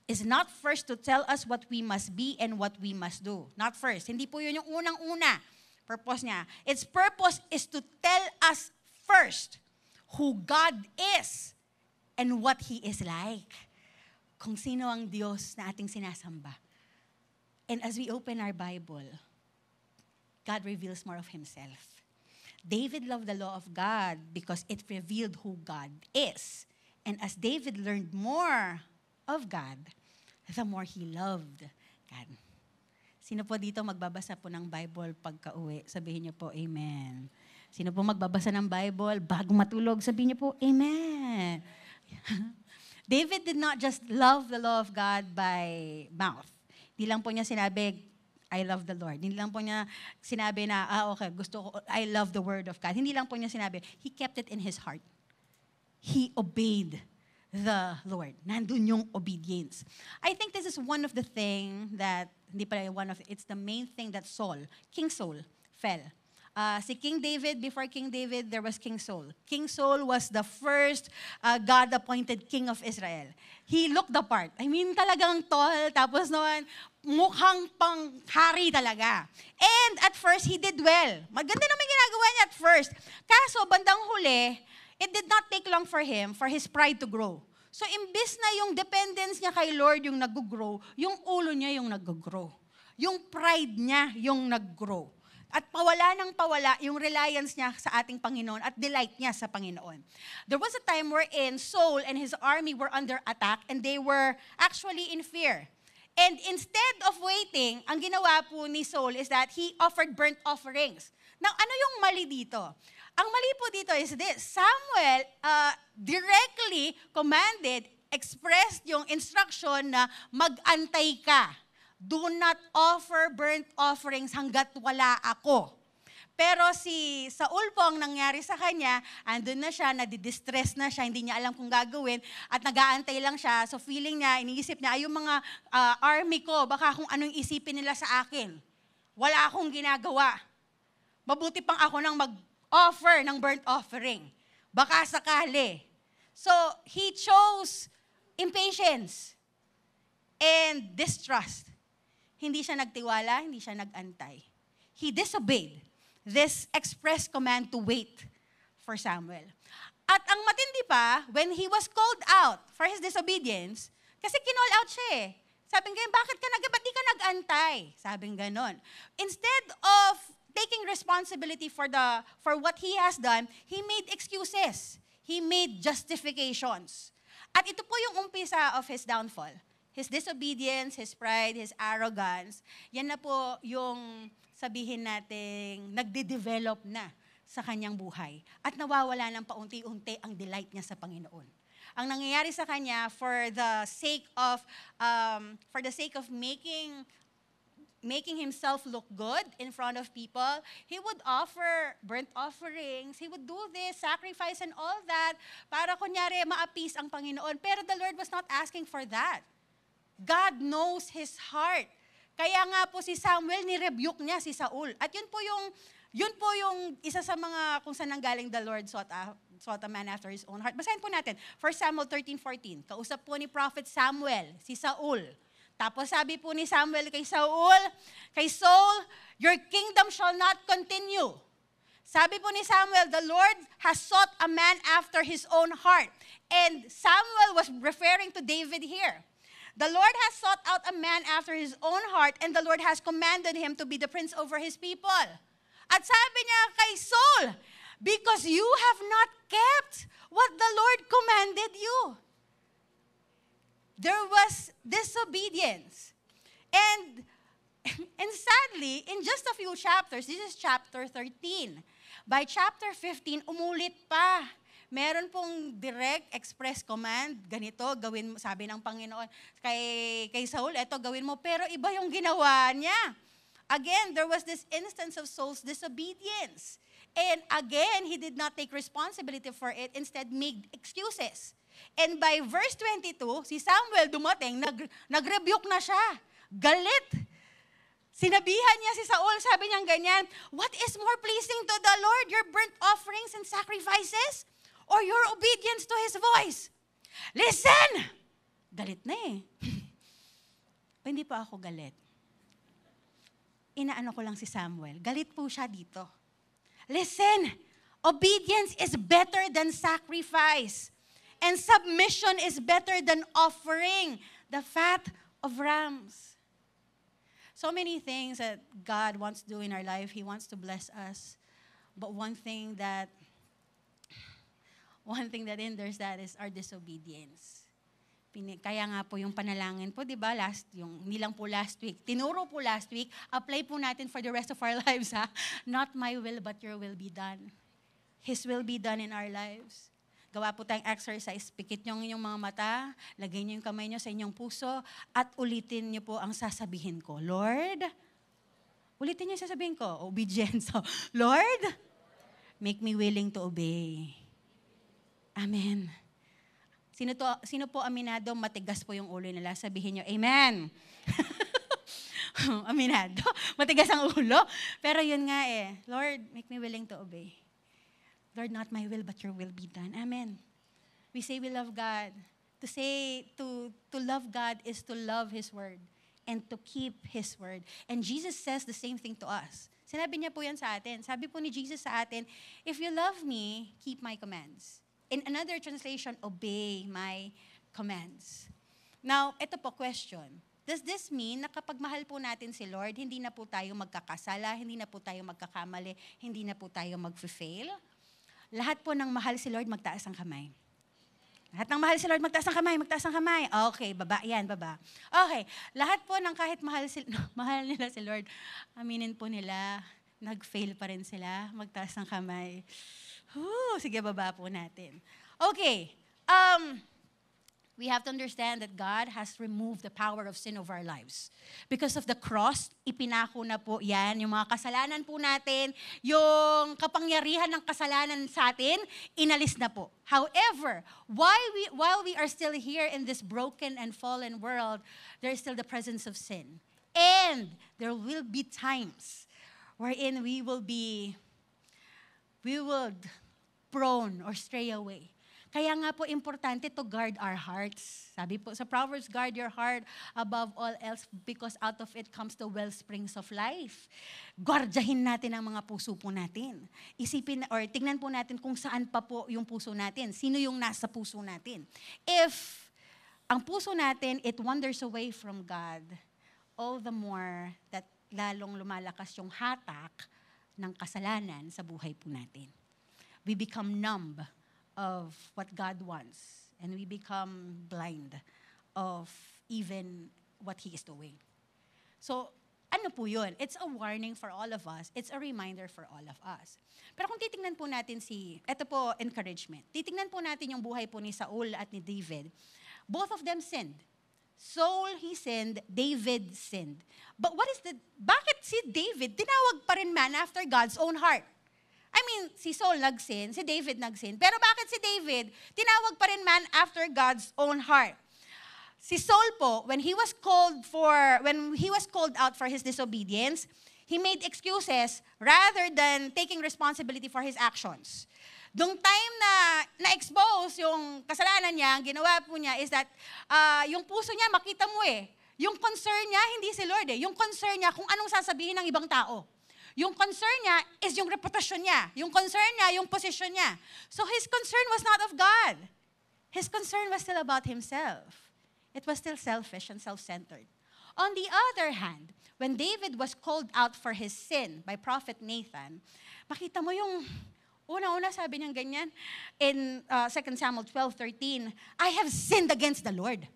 is not first to tell us what we must be and what we must do. Not first. Hindi po yun yung unang-una. Purpose niya. Its purpose is to tell us first who God is and what He is like. Kung sino ang Diyos na ating sinasamba. And as we open our Bible, God reveals more of Himself. David loved the law of God because it revealed who God is. And as David learned more of God, the more he loved God. Sino po dito magbabasa po ng Bible pagka-uwi? Sabihin niyo po, Amen. Sino po magbabasa ng Bible bago matulog? Sabihin niyo po, Amen. David did not just love the law of God by mouth. Hindi lang po niya sinabi, I love the Lord. Hindi lang po niya sinabi na, okay, I love the word of God. Hindi lang po niya sinabi, he kept it in his heart. He obeyed the Lord. Nandun yung obedience. I think this is one of the thing that, hindi pala one of, it's the main thing that King Saul, fell. Si King David, before King David, there was King Saul. King Saul was the first God-appointed king of Israel. He looked the part. I mean, talagang tall, tapos noon, mukhang pang-hari talaga. And at first, he did well. Maganda naman ginagawa niya at first. Kaso, bandang huli, it did not take long for him for his pride to grow. So, imbis na yung dependence niya kay Lord yung nag-grow, yung ulo niya yung nag-grow. Yung pride niya yung nag-grow. At pawala ng pawala yung reliance niya sa ating Panginoon at delight niya sa Panginoon. There was a time wherein Saul and his army were under attack and they were actually in fear. And instead of waiting, ang ginawa po ni Saul is that he offered burnt offerings. Now, ano yung mali dito? Ang mali po dito is this. Samuel directly commanded, expressed yung instruction na mag-antay ka. Do not offer burnt offerings hanggat wala ako. Pero si Saul po, ang nangyari sa kanya, andun na siya, nadidistress na siya, hindi niya alam kung gagawin, at nag-aantay lang siya. So feeling niya, iniisip niya, ay yung mga army ko, baka kung anong isipin nila sa akin. Wala akong ginagawa. Mabuti pang ako nang mag-offer ng burnt offering. Baka sakali. So he chose impatience and distrust. Hindi siya nagtiwala, hindi siya nag-antay. He disobeyed this express command to wait for Samuel. At ang matindi pa, when he was called out for his disobedience, kasi kinall out siya eh. Sabi nga, ba't di ka nag-antay? Sabi ganon. Instead of taking responsibility for what he has done, he made excuses. He made justifications. At ito po yung umpisa of his downfall. His disobedience, his pride, his arrogance, yan na po yung sabihin nating nagde-develop na sa kanyang buhay. At nawawala ng paunti-unti ang delight niya sa Panginoon. Ang nangyayari sa kanya for the sake of making himself look good in front of people, he would offer burnt offerings, he would do this, sacrifice and all that, para kunyari ma-appease ang Panginoon. Pero the Lord was not asking for that. God knows his heart. Kaya nga po si Samuel, ni-rebuke niya si Saul. At yun po yung isa sa mga kung saan nanggaling the Lord sought a man after his own heart. Basahin po natin, 1 Samuel 13:14. Kausap po ni Prophet Samuel, si Saul. Tapos sabi po ni Samuel kay Saul, your kingdom shall not continue. Sabi po ni Samuel, the Lord has sought a man after his own heart. And Samuel was referring to David here. The Lord has sought out a man after his own heart, and the Lord has commanded him to be the prince over his people. At sabi niya kay Saul, because you have not kept what the Lord commanded you. There was disobedience. And sadly, in just a few chapters, this is chapter 13. By chapter 15, umulit pa. Meron pong direct express command, ganito, gawin mo, sabi ng Panginoon kay Saul, eto gawin mo, pero iba yung ginawa niya. Again, there was this instance of Saul's disobedience. And again, he did not take responsibility for it, instead made excuses. And by verse 22, si Samuel dumating, nag-rebuke na siya. Galit. Sinabihan niya si Saul, sabi niya ganyan, what is more pleasing to the Lord, your burnt offerings and sacrifices, or your obedience to His voice? Listen! Galit na eh. Hindi pa ako galit. Inaano ko lang si Samuel. Galit po siya dito. Listen! Obedience is better than sacrifice. And submission is better than offering the fat of rams. So many things that God wants to do in our life. He wants to bless us. But one thing that hinders that is our disobedience. Kaya nga po yung panalangin po, di ba, hindi lang po last week. Tinuro po last week, apply po natin for the rest of our lives, ha? Not my will, but your will be done. His will be done in our lives. Gawa po tayong exercise. Pikit nyo yung mga mata, lagay nyo yung kamay nyo sa inyong puso, at ulitin nyo po ang sasabihin ko. Lord, ulitin nyo yung sasabihin ko, obedience. So, Lord, make me willing to obey. Amen. Sino po aminado, matigas po yung ulo nila? Sabihin nyo, amen. Aminado. Matigas ang ulo. Pero yun nga Lord, make me willing to obey. Lord, not my will, but your will be done. Amen. We say we love God. To love God is to love His word and to keep His word. And Jesus says the same thing to us. Sinabi niya po yan sa atin. Sabi po ni Jesus sa atin, if you love me, keep my commands. In another translation, obey my commands. Now, ito po question. Does this mean na kapag mahal po natin si Lord, hindi na po tayo magkakasala, hindi na po tayo magkakamali, hindi na po tayo mag-fail? Lahat po ng mahal si Lord, magtaas ang kamay. Lahat ng mahal si Lord, magtaas ang kamay, magtaas ang kamay. Okay, baba, yan, baba. Okay, lahat po ng kahit mahal nila si Lord, aminin po nila, nag-fail pa rin sila, magtaas ng kamay. Sige, baba po natin. Okay, we have to understand that God has removed the power of sin of our lives. Because of the cross, ipinako na po yan, yung mga kasalanan po natin, yung kapangyarihan ng kasalanan sa atin, inalis na po. However, while we are still here in this broken and fallen world, there is still the presence of sin. And there will be times wherein we will prone or stray away. Kaya nga po importante to guard our hearts. Sabi po sa Proverbs, guard your heart above all else because out of it comes the wellsprings of life. Guardahin natin ang mga puso po natin. Isipin or tingnan po natin kung saan pa po yung puso natin. Sino yung nasa puso natin. If ang puso natin, it wanders away from God, all the more that lalong lumalakas yung hatak ng kasalanan sa buhay po natin. We become numb of what God wants. And we become blind of even what He is doing. So, ano po yun? It's a warning for all of us. It's a reminder for all of us. Pero kung titingnan po natin ito po, encouragement. Titingnan po natin yung buhay po ni Saul at ni David. Both of them sinned. Saul, he sinned. David sinned. But bakit si David tinawag pa rin man after God's own heart? I mean, si Saul nagsin, si David nagsin. Pero bakit si David tinawag pa rin man after God's own heart? Si Saul po, when he was called out for his disobedience, he made excuses rather than taking responsibility for his actions. Dung time na na-expose yung kasalanan niya, ang ginawa po niya is that yung puso niya, makita mo yung concern niya, hindi si Lord yung concern niya kung anong sasabihin ng ibang tao. Yung concern niya is yung reputasyon niya. Yung concern niya, yung posisyon niya. So his concern was not of God. His concern was still about himself. It was still selfish and self-centered. On the other hand, when David was called out for his sin by Prophet Nathan, makita mo yung una-una sabi niyang ganyan in 2 Samuel 12:13, I have sinned against the Lord.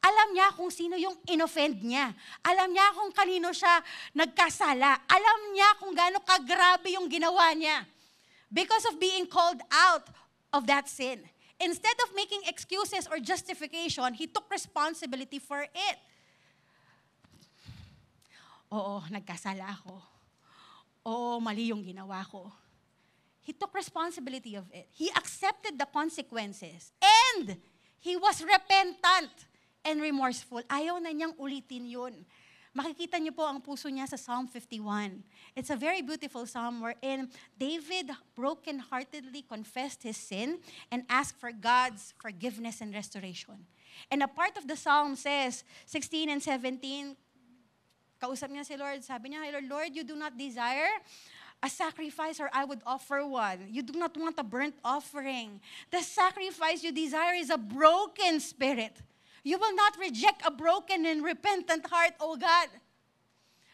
Alam niya kung sino yung inoffend niya. Alam niya kung kanino siya nagkasala. Alam niya kung gaano kagrabe yung ginawa niya. Because of being called out of that sin. Instead of making excuses or justification, he took responsibility for it. Oo, nagkasala ako. Oo, mali yung ginawa ko. He took responsibility of it. He accepted the consequences. And he was repentant and remorseful. Ayaw na niyang ulitin yun. Makikita niyo po ang puso niya sa Psalm 51. It's a very beautiful psalm wherein David brokenheartedly confessed his sin and asked for God's forgiveness and restoration. And a part of the psalm says, 16 and 17, kausap niya si Lord, sabi niya, Lord, you do not desire a sacrifice or I would offer one. You do not want a burnt offering. The sacrifice you desire is a broken spirit. You will not reject a broken and repentant heart, O God.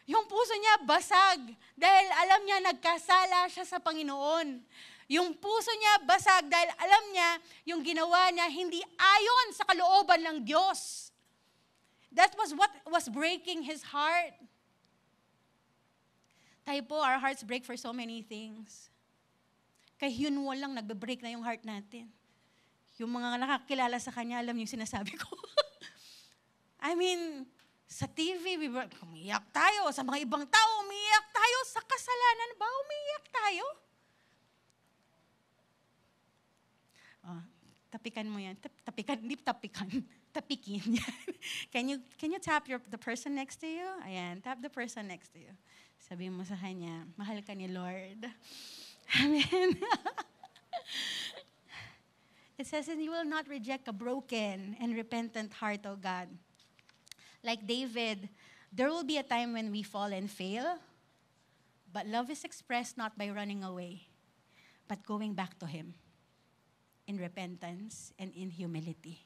Yung puso niya basag dahil alam niya nagkasala siya sa Panginoon. Yung puso niya basag dahil alam niya yung ginawa niya hindi ayon sa kalooban ng Diyos. That was what was breaking his heart. Tayo po, our hearts break for so many things. Kay yun lang nagbe-break na yung heart natin. Yung mga nakakilala sa kanya, alam niyo yung sinasabi ko. I mean, sa TV, umiyak tayo. Sa mga ibang tao, umiyak tayo. Sa kasalanan ba, umiyak tayo? Tapikan mo yan. Tapikan, hindi tapikan. Tapikin yan. Can you tap the person next to you? Ayan, tap the person next to you. Sabihin mo sa kanya, mahal ka ni Lord. Amen. It says, and you will not reject a broken and repentant heart, O God. Like David, there will be a time when we fall and fail, but love is expressed not by running away, but going back to Him in repentance and in humility.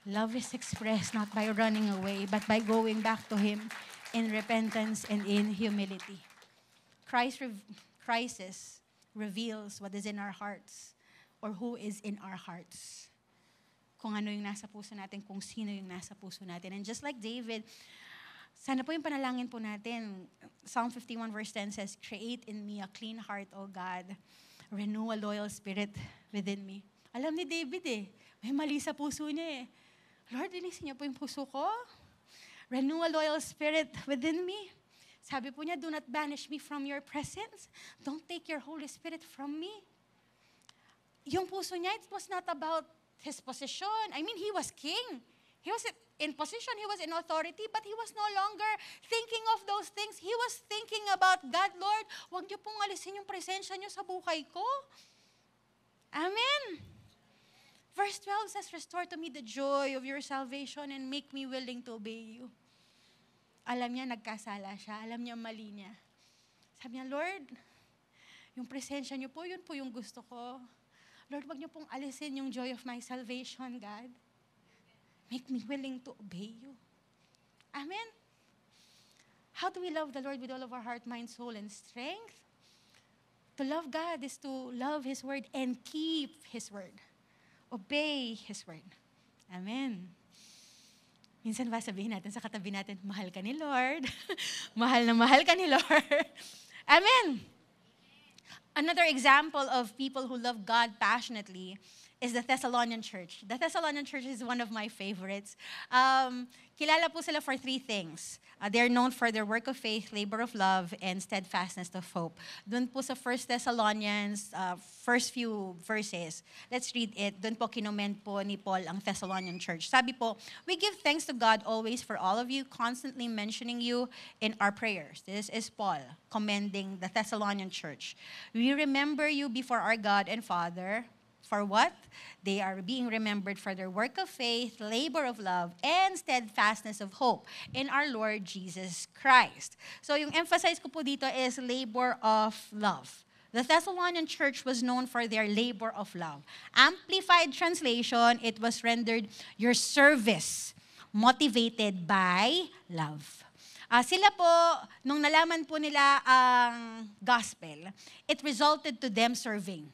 Love is expressed not by running away, but by going back to Him in repentance and in humility. Crisis reveals what is in our hearts or who is in our hearts. Kung ano yung nasa puso natin, kung sino yung nasa puso natin. And just like David, sana po yung panalangin po natin. Psalm 51 verse 10 says, create in me a clean heart, O God. Renew a loyal spirit within me. Alam ni David may mali sa puso niya Lord, linisin niyo po yung puso ko. Renew a loyal spirit within me. Sabi po niya, do not banish me from your presence. Don't take your Holy Spirit from me. Yung puso niya, it was not about his position. I mean, he was king. He was in position, he was in authority, but he was no longer thinking of those things. He was thinking about God, Lord, huwag niyo pong alisin yung presensya niyo sa buhay ko. Amen. Verse 12 says, restore to me the joy of your salvation and make me willing to obey you. Alam niya, nagkasala siya. Alam niya, mali niya. Sabi niya, Lord, yung presensya niyo po, yun po yung gusto ko. Lord, wag niyo pong alisin yung joy of my salvation, God. Make me willing to obey you. Amen? How do we love the Lord with all of our heart, mind, soul, and strength? To love God is to love His word and keep His word. Obey His word. Amen. Minsan ba sabihin natin sa katabi natin, mahal ka ni Lord. Mahal na mahal ka ni Lord. Amen. Another example of people who love God passionately is the Thessalonian church. The Thessalonian church is one of my favorites. Kilala po sila for three things. They're known for their work of faith, labor of love, and steadfastness of hope. Doon po sa 1 Thessalonians, first few verses, let's read it. Doon po kinoment po ni Paul ang Thessalonian church. Sabi po, we give thanks to God always for all of you, constantly mentioning you in our prayers. This is Paul commending the Thessalonian church. We remember you before our God and Father. For what? They are being remembered for their work of faith, labor of love, and steadfastness of hope in our Lord Jesus Christ. So yung emphasize ko po dito is labor of love. The Thessalonian church was known for their labor of love. Amplified translation, it was rendered your service, motivated by love. Sila po, nung nalaman po nila ang gospel, it resulted to them serving.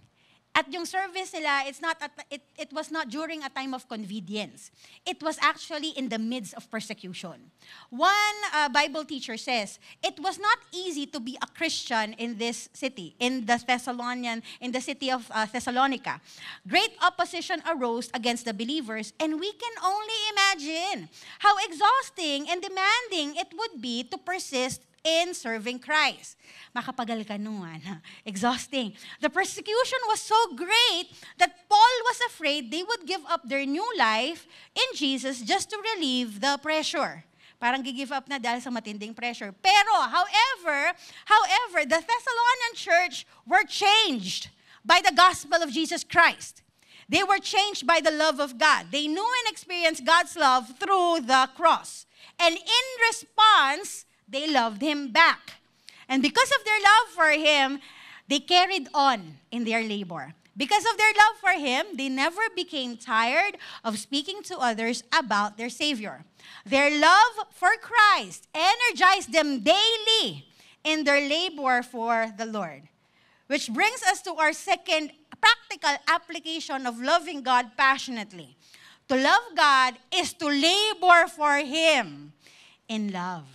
At yung service nila, it was not during a time of convenience. It was actually in the midst of persecution. One Bible teacher says, it was not easy to be a Christian in this city, in the city of Thessalonica. Great opposition arose against the believers, and we can only imagine how exhausting and demanding it would be to persist in serving Christ. Makapagal ka naman. Exhausting. The persecution was so great that Paul was afraid they would give up their new life in Jesus just to relieve the pressure. Parang give up na dahil sa matinding pressure. Pero, however, the Thessalonian church were changed by the gospel of Jesus Christ. They were changed by the love of God. They knew and experienced God's love through the cross. And in response, they loved Him back. And because of their love for Him, they carried on in their labor. Because of their love for Him, they never became tired of speaking to others about their Savior. Their love for Christ energized them daily in their labor for the Lord. Which brings us to our second practical application of loving God passionately. To love God is to labor for Him in love.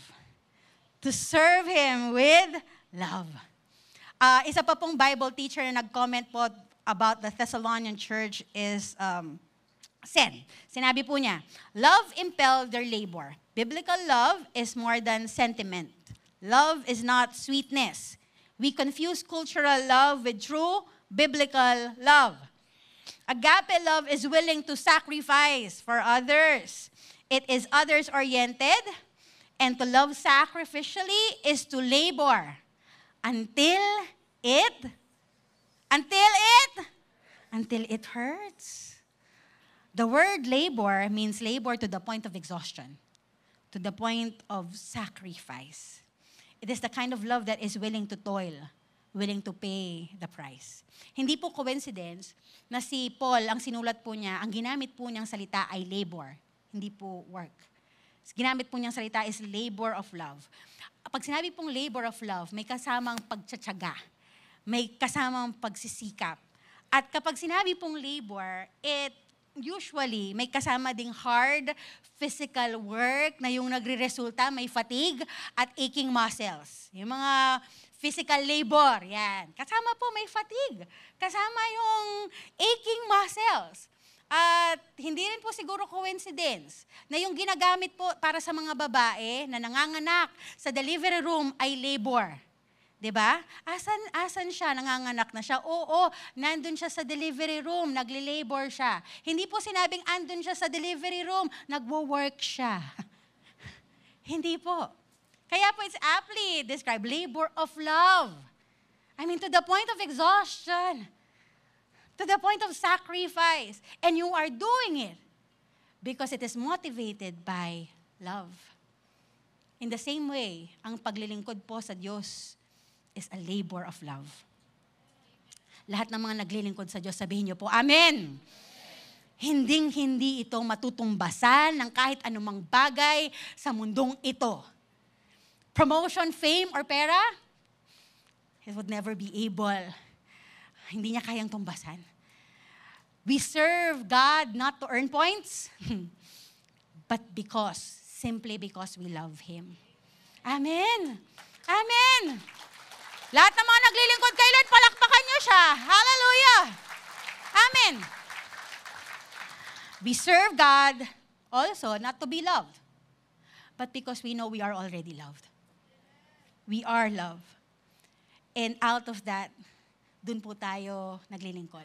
To serve Him with love. Isa pa pong Bible teacher na nag-comment po about the Thessalonian church is said, sinabi po niya, love impelled their labor. Biblical love is more than sentiment. Love is not sweetness. We confuse cultural love with true biblical love. Agape love is willing to sacrifice for others. It is others-oriented, and to love sacrificially is to labor until it hurts. The word labor means labor to the point of exhaustion, to the point of sacrifice. It is the kind of love that is willing to toil, willing to pay the price. Hindi po coincidence na si Paul, ang sinulat po niya, ang ginamit po niyang salita ay labor, hindi po work. Ginamit po niyang salita is labor of love. Pag sinabi pong labor of love, may kasamang pagtsatsaga, may kasamang pagsisikap. At kapag sinabi pong labor, it usually may kasama ding hard physical work na yung nagre-resulta, may fatigue at aching muscles. Yung mga physical labor, yan. Kasama po may fatigue. Kasama yung aching muscles. At hindi rin po siguro coincidence na yung ginagamit po para sa mga babae na nanganganak sa delivery room ay labor. 'Di ba? Asan siya? Nanganganak na siya? Oo, nandun siya sa delivery room, nagle-labor siya. Hindi po sinabing andun siya sa delivery room, nagwo-work siya. Hindi po. Kaya po it's aptly described, labor of love. I mean, to the point of exhaustion, to the point of sacrifice. And you are doing it because it is motivated by love. In the same way, ang paglilingkod po sa Diyos is a labor of love. Lahat ng mga naglilingkod sa Diyos, sabihin niyo po, Amen! Hinding-hindi ito matutumbasan ng kahit anumang bagay sa mundong ito. Promotion, fame, or pera, it would never be able. Hindi niya kayang tumbasan. We serve God not to earn points, but simply because we love Him. Amen! Amen! Lahat ng mga naglilingkod kay Lord, palakpakan niyo siya. Hallelujah! Amen! We serve God also not to be loved, but because we know we are already loved. We are loved. And out of that, dun po tayo naglilingkod.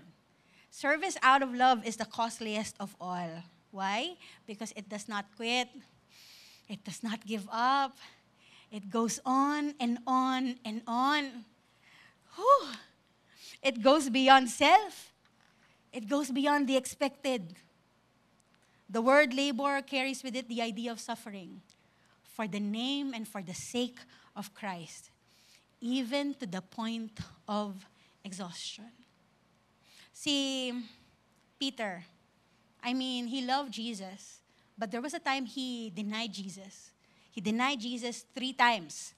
Service out of love is the costliest of all. Why? Because it does not quit. It does not give up. It goes on and on and on. Whew. It goes beyond self. It goes beyond the expected. The word labor carries with it the idea of suffering for the name and for the sake of Christ, even to the point of exhaustion. Si Peter, he loved Jesus, but there was a time he denied Jesus. He denied Jesus 3 times.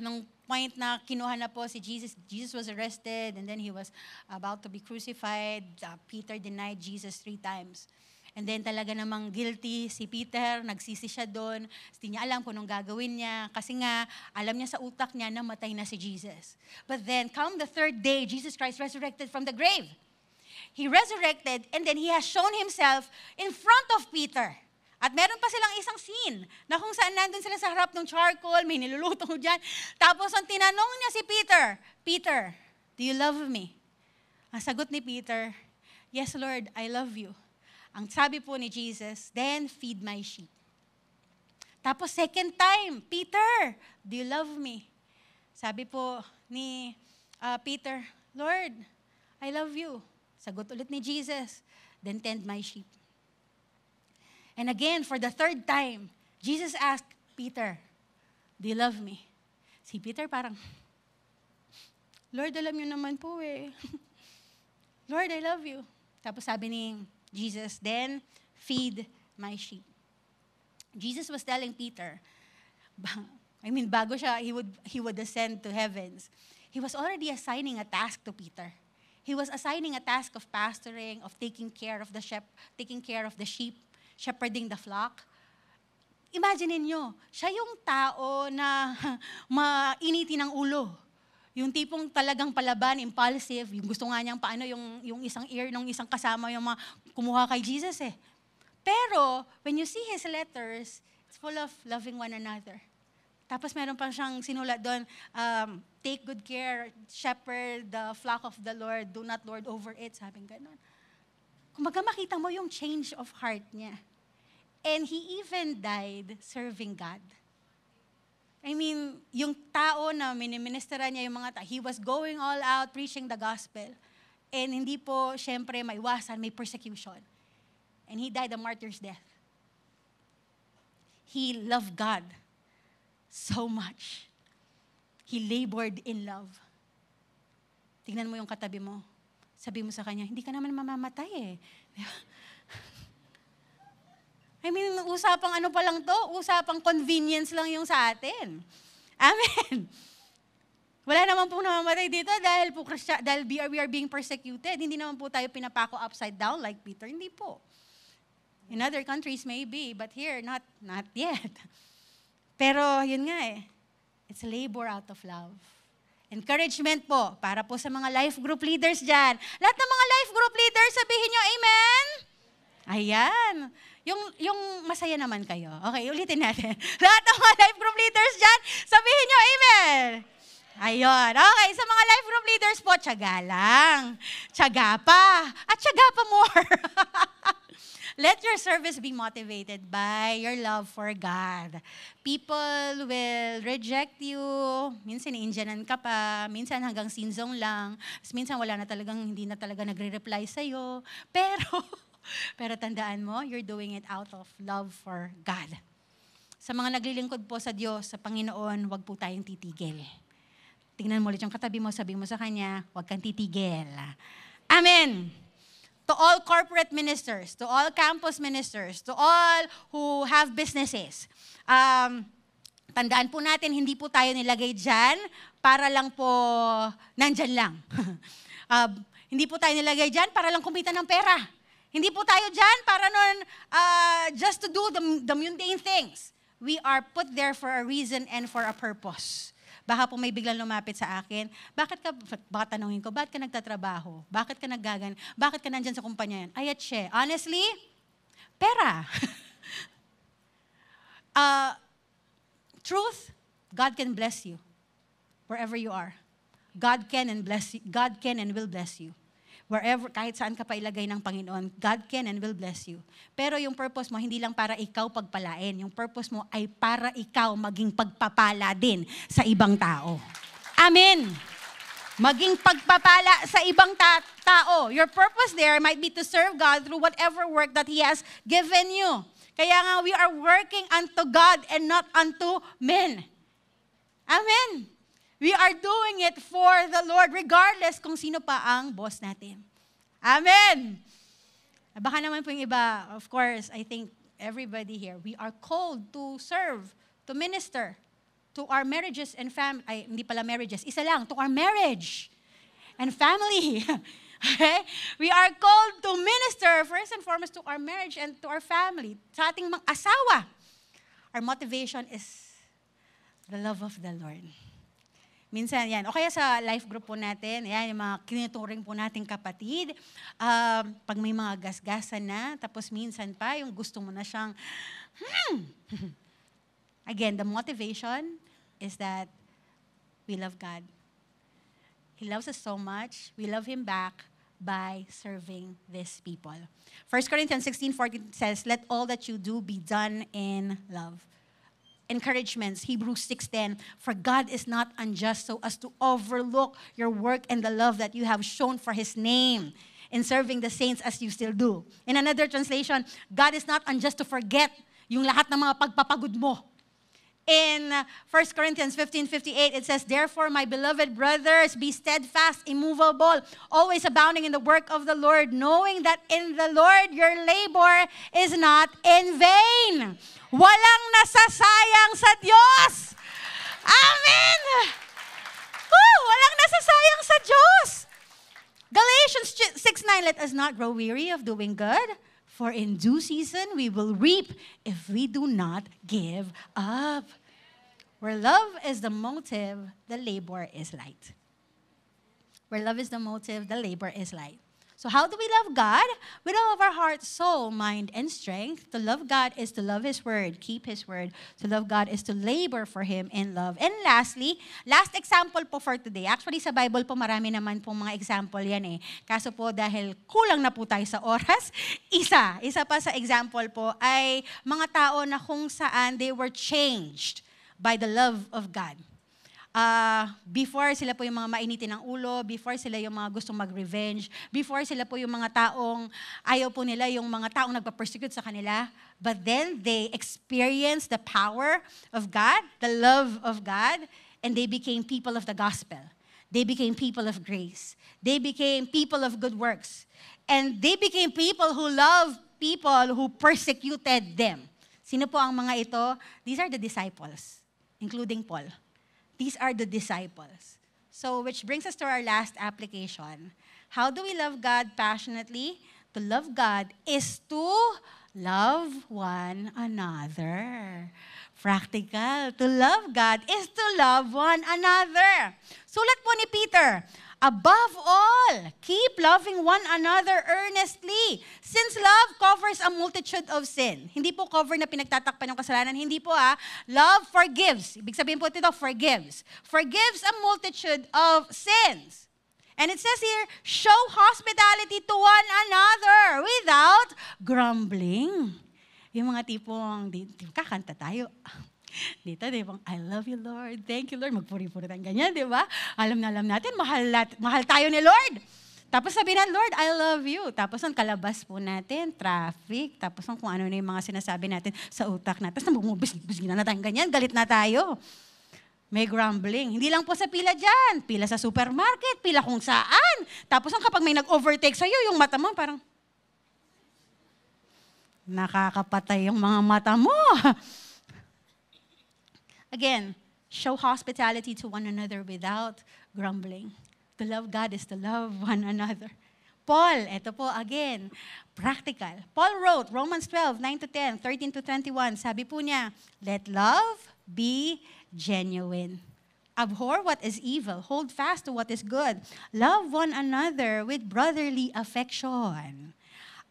Nung point na kinuha na po si Jesus, Jesus was arrested and then he was about to be crucified. Peter denied Jesus 3 times. And then talaga namang guilty si Peter, nagsisi siya doon. Hindi niya alam kung anong gagawin niya kasi nga alam niya sa utak niya na matay na si Jesus. But then come the 3rd day, Jesus Christ resurrected from the grave. He resurrected and then he has shown himself in front of Peter. At meron pa silang isang scene na kung saan nandun sila sa harap ng charcoal, may niluluto ko dyan. Tapos ang tinanong niya si Peter, Peter, do you love me? Ang sagot ni Peter, yes Lord, I love you. Ang sabi po ni Jesus, then feed my sheep. Tapos second time, Peter, do you love me? Sabi po ni Peter, Lord, I love you. Sagot ulit ni Jesus, then tend my sheep. And again, for the 3rd time, Jesus asked Peter, do you love me? Si Peter parang, Lord, alam niyo naman po eh. Lord, I love you. Tapos sabi ni Jesus, then feed my sheep. Jesus was telling Peter, bago siya, he would ascend to heavens. He was already assigning a task to Peter. He was assigning a task of pastoring, of taking care of the sheep, shepherding the flock. Imagine niyo, siya yung tao na mainitin ng ulo. Yung tipong talagang palaban, impulsive, yung gusto nga niyang paano yung isang ear ng isang kasama yung kumuha kay Jesus eh. Pero, when you see his letters, it's full of loving one another. Tapos meron pa siyang sinulat doon, take good care, shepherd the flock of the Lord, do not lord over it. Sabing ganun. Kumbaga makita mo yung change of heart niya. And he even died serving God. I mean, yung tao na miniministera niya yung mga tao, he was going all out preaching the gospel. And hindi po, syempre, maiwasan, may persecution. And he died a martyr's death. He loved God so much. He labored in love. Tingnan mo yung katabi mo. Sabi mo sa kanya, hindi ka naman mamamatay eh. I mean, usapang ano pa lang to? Usapang convenience lang yung sa atin. Amen. Wala naman po namamatay dito dahil we are being persecuted. Hindi naman po tayo pinapako upside down like Peter. Hindi po. In other countries maybe, but here, not yet. Pero yun nga eh, it's labor out of love. Encouragement po, para po sa mga life group leaders dyan. Lahat ng mga life group leaders, sabihin nyo, amen? Ayan. Yung masaya naman kayo. Okay, ulitin natin. Lahat ng mga life group leaders dyan, sabihin nyo, amen? Ayun. Okay, sa mga life group leaders po, tiyaga lang. Tiyaga pa. At tiyaga pa more. Let your service be motivated by your love for God. People will reject you. Minsan Indianan ka pa. Minsan hanggang sinzong lang. Minsan hindi na talaga nagre-reply sa'yo. Pero tandaan mo, you're doing it out of love for God. Sa mga naglilingkod po sa Diyos, sa Panginoon, huwag po tayong titigil. Tingnan mo ulit yung katabi mo, sabi mo sa kanya, huwag kang titigil. Amen. To all corporate ministers, to all campus ministers, to all who have businesses. Tandaan po natin, hindi po tayo nilagay dyan para lang po nandyan lang. Hindi po tayo nilagay dyan para lang kumita ng pera. Hindi po tayo dyan para nun just to do the mundane things. We are put there for a reason and for a purpose. Baka po may biglang lumapit sa akin, baka tanungin ko, bakit ka nagtatrabaho? Bakit ka naggagan? Bakit ka nandyan sa kumpanya yan? Ayatche, honestly, pera. Truth, God can bless you wherever you are. God can and will bless you. Wherever, kahit saan ka pa ilagay ng Panginoon, God can and will bless you. Pero yung purpose mo, hindi lang para ikaw pagpalain. Yung purpose mo ay para ikaw maging pagpapala din sa ibang tao. Amen. Maging pagpapala sa ibang tao. Your purpose there might be to serve God through whatever work that He has given you. Kaya nga, we are working unto God and not unto men. Amen. We are doing it for the Lord, regardless kung sino pa ang boss natin. Amen! Baka naman po yung iba, of course, I think everybody here, we are called to serve, to minister to our marriages and hindi pala marriages, isa lang, to our marriage and family. Okay? We are called to minister, first and foremost, to our marriage and to our family, sa ating mga asawa. Our motivation is the love of the Lord. Minsan yan. O kaya sa life group po natin, yan, yung mga kinuturing po nating kapatid, pag may mga gasgasan na, tapos minsan pa, yung gusto mo na siyang, Again, the motivation is that we love God. He loves us so much. We love Him back by serving these people. 1 Corinthians 16:14 says, let all that you do be done in love. Encouragements, Hebrews 6:10, for God is not unjust so as to overlook your work and the love that you have shown for His name in serving the saints as you still do. In another translation, God is not unjust to forget yung lahat ng mga pagpapagod mo. In 1 Corinthians 15:58, it says, therefore, my beloved brothers, be steadfast, immovable, always abounding in the work of the Lord, knowing that in the Lord your labor is not in vain. Walang nasasayang sa Diyos. Amen! Walang nasasayang sa Diyos. Galatians 6:9, let us not grow weary of doing good, for in due season we will reap if we do not give up. Where love is the motive, the labor is light. Where love is the motive, the labor is light. So how do we love God? With all of our heart, soul, mind, and strength. To love God is to love His Word, keep His Word. To love God is to labor for Him in love. And lastly, last example po for today. Actually, sa Bible po, marami naman pong mga example yan eh. Kaso po, dahil kulang na po tayo sa oras, isa pa sa example po ay mga tao na kung saan they were changed by the love of God. Before sila po yung mga mainitin ng ulo, before sila yung mga gustong mag-revenge, before sila po yung mga taong ayaw po nila yung mga taong nagpa-persecute sa kanila, but then they experienced the power of God, the love of God, and they became people of the gospel. They became people of grace. They became people of good works. And they became people who love people who persecuted them. Sino po ang mga ito? These are the disciples, including Paul. These are the disciples. So, which brings us to our last application. How do we love God passionately? To love God is to love one another. Practical. To love God is to love one another. Sulat po ni Peter, above all, keep loving one another earnestly, since love covers a multitude of sin. Hindi po cover na pinagtatakpan ng kasalanan. Hindi po Love forgives. Ibig sabihin po ito, forgives. Forgives a multitude of sins. And it says here, show hospitality to one another without grumbling. Yung mga tipong, kakanta tayo. Dito, di ba? I love you, Lord. Thank you, Lord. Magpuri-puri tayong ganyan, di ba? Alam natin, mahal tayo ni Lord. Tapos sabihin na, Lord, I love you. Tapos ang kalabas po natin, traffic. Tapos kung ano na yung mga sinasabi natin sa utak natin. Tapos bumubis-busig na tayong ganyan, galit na tayo. May grumbling. Hindi lang po sa pila dyan. Pila sa supermarket, pila kung saan. Tapos kapag may nag-overtake sa'yo, yung mata mo parang, nakakapatay yung mga mata mo. Again, show hospitality to one another without grumbling. To love God is to love one another. Paul, ito po again, practical. Paul wrote, Romans 12, 9-10, 13-21, sabi po niya, let love be genuine. Abhor what is evil. Hold fast to what is good. Love one another with brotherly affection.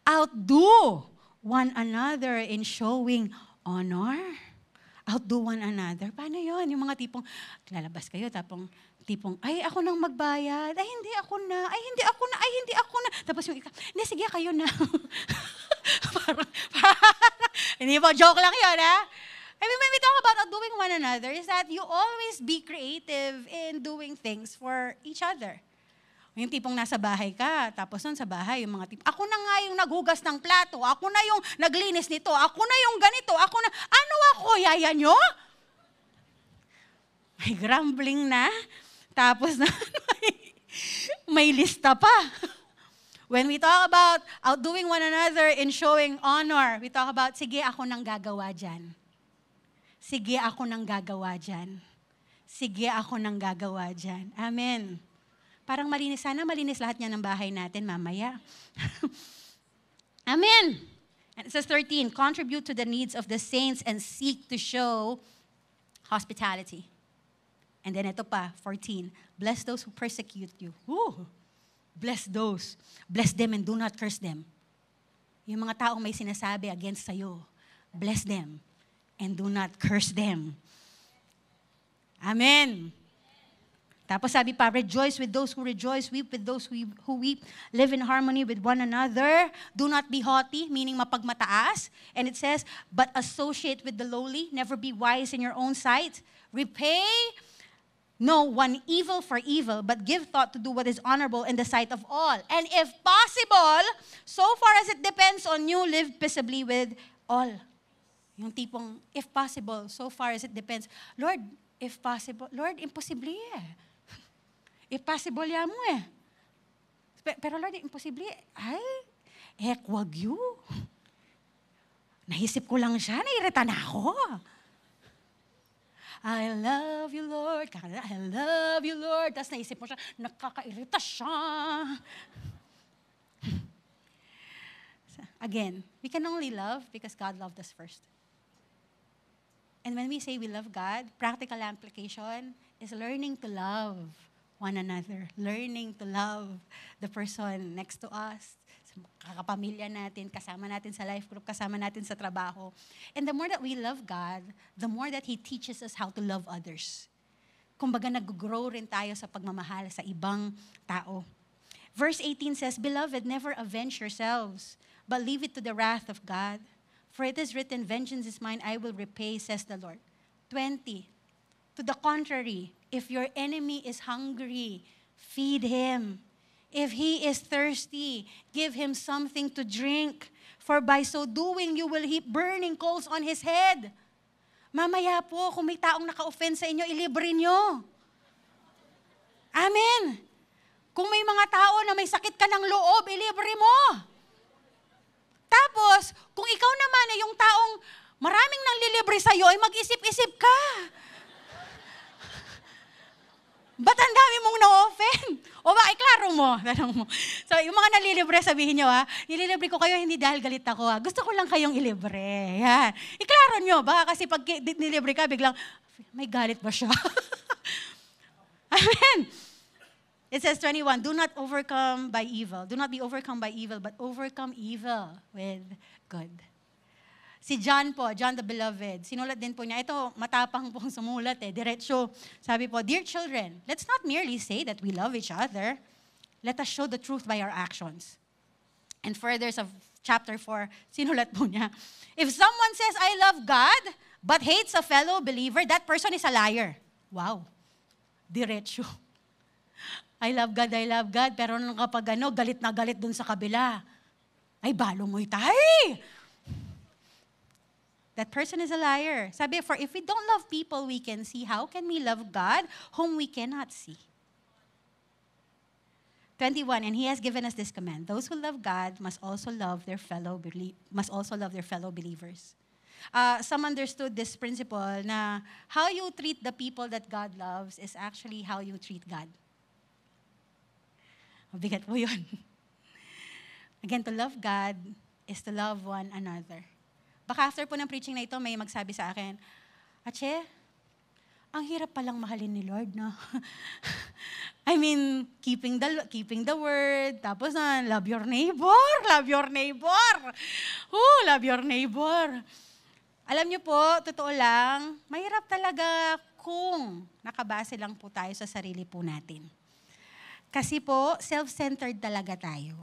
Outdo one another in showing honor. Outdo one another. Paano yun? Yung mga tipong, lalabas kayo, tipong, ay, ako nang magbayad. Ay, hindi ako na. Ay, hindi ako na. Ay, hindi ako na. Tapos yung hindi, sige, kayo na. parang, hindi po, joke lang yun, ha? I mean, when we talk about outdoing one another, is that you always be creative in doing things for each other. Yung tipong nasa bahay ka, tapos nun sa bahay, yung mga tipong, ako na nga yung naghugas ng plato, ako na yung naglinis nito, ako na yung ganito, ako na, ano ako, yaya nyo? May grumbling na, tapos na, may lista pa. When we talk about outdoing one another in showing honor, we talk about, sige, ako nang gagawa dyan. Sige, ako nang gagawa dyan. Sige, ako nang gagawa dyan. Amen. Parang malinis. Sana malinis lahat niya ng bahay natin mamaya. Amen. And it says 13, contribute to the needs of the saints and seek to show hospitality. And then ito pa, 14, bless those who persecute you. Woo! Bless those. Bless them and do not curse them. Yung mga taong may sinasabi against sa'yo, bless them and do not curse them. Amen. Tapos sabi pa, rejoice with those who rejoice, weep with those who weep, live in harmony with one another, do not be haughty, meaning mapagmataas. And it says, but associate with the lowly, never be wise in your own sight, repay no one evil for evil, but give thought to do what is honorable in the sight of all. And if possible, so far as it depends on you, live peaceably with all. Yung tipong, if possible, so far as it depends. Lord, if possible, Lord, imposible eh. If possible yan mo eh. Pero Lord, imposible. Ay, wag you. Naisip ko lang siya, nairita na ako. I love you, Lord. I love you, Lord. Tapos naisip mo siya, nakakairita siya. Again, we can only love because God loved us first. And when we say we love God, practical application is learning to love one another. Learning to love the person next to us, kakapamilya natin, kasama natin sa life group, kasama natin sa trabaho. And the more that we love God, the more that He teaches us how to love others. Kumbaga, nag-grow rin tayo sa pagmamahal sa ibang tao. Verse 18 says, Beloved, never avenge yourselves, but leave it to the wrath of God. For it is written, Vengeance is mine, I will repay, says the Lord. 20. To the contrary, if your enemy is hungry, feed him. If he is thirsty, give him something to drink. For by so doing, you will heap burning coals on his head. Mamaya po, kung may taong naka-offend sa inyo, ilibre nyo. Amen. Kung may mga tao na may sakit ka ng loob, ilibre mo. Tapos, kung ikaw naman ay yung taong maraming nang lilibre sa'yo, ay mag-isip-isip ka. Ba't ang dami mong na-offend? O ba, iklaro mo. So, yung mga nalilibre, sabihin nyo nililibre ko kayo hindi dahil galit ako Gusto ko lang kayong ilibre. Yan. Iklaro nyo. Baka kasi pag nilibre ka, biglang, may galit ba siya? Amen. It says 21, Do not overcome by evil. Do not be overcome by evil, but overcome evil with good. Si John po, John the Beloved, sinulat din po niya, ito matapang pong sumulat diretso. Sabi po, Dear children, let's not merely say that we love each other. Let us show the truth by our actions. And further sa chapter 4, sinulat po niya, If someone says, I love God, but hates a fellow believer, that person is a liar. Wow. Diretso. I love God, pero nung kapag galit na galit dun sa kabila, ay balo mo'y tay. That person is a liar. Sabi, for if we don't love people we can see, how can we love God whom we cannot see? 21, and He has given us this command. Those who love God must also love their fellow believers. Some understood this principle na how you treat the people that God loves is actually how you treat God. Mabigat po yun. Again, to love God is to love one another. Baka after po ng preaching na ito, may magsabi sa akin, Ache, ang hirap palang mahalin ni Lord, no? I mean, keeping the word, tapos love your neighbor. Love your neighbor. Alam niyo po, totoo lang, mahirap talaga kung nakabase lang po tayo sa sarili po natin. Kasi po, self-centered talaga tayo.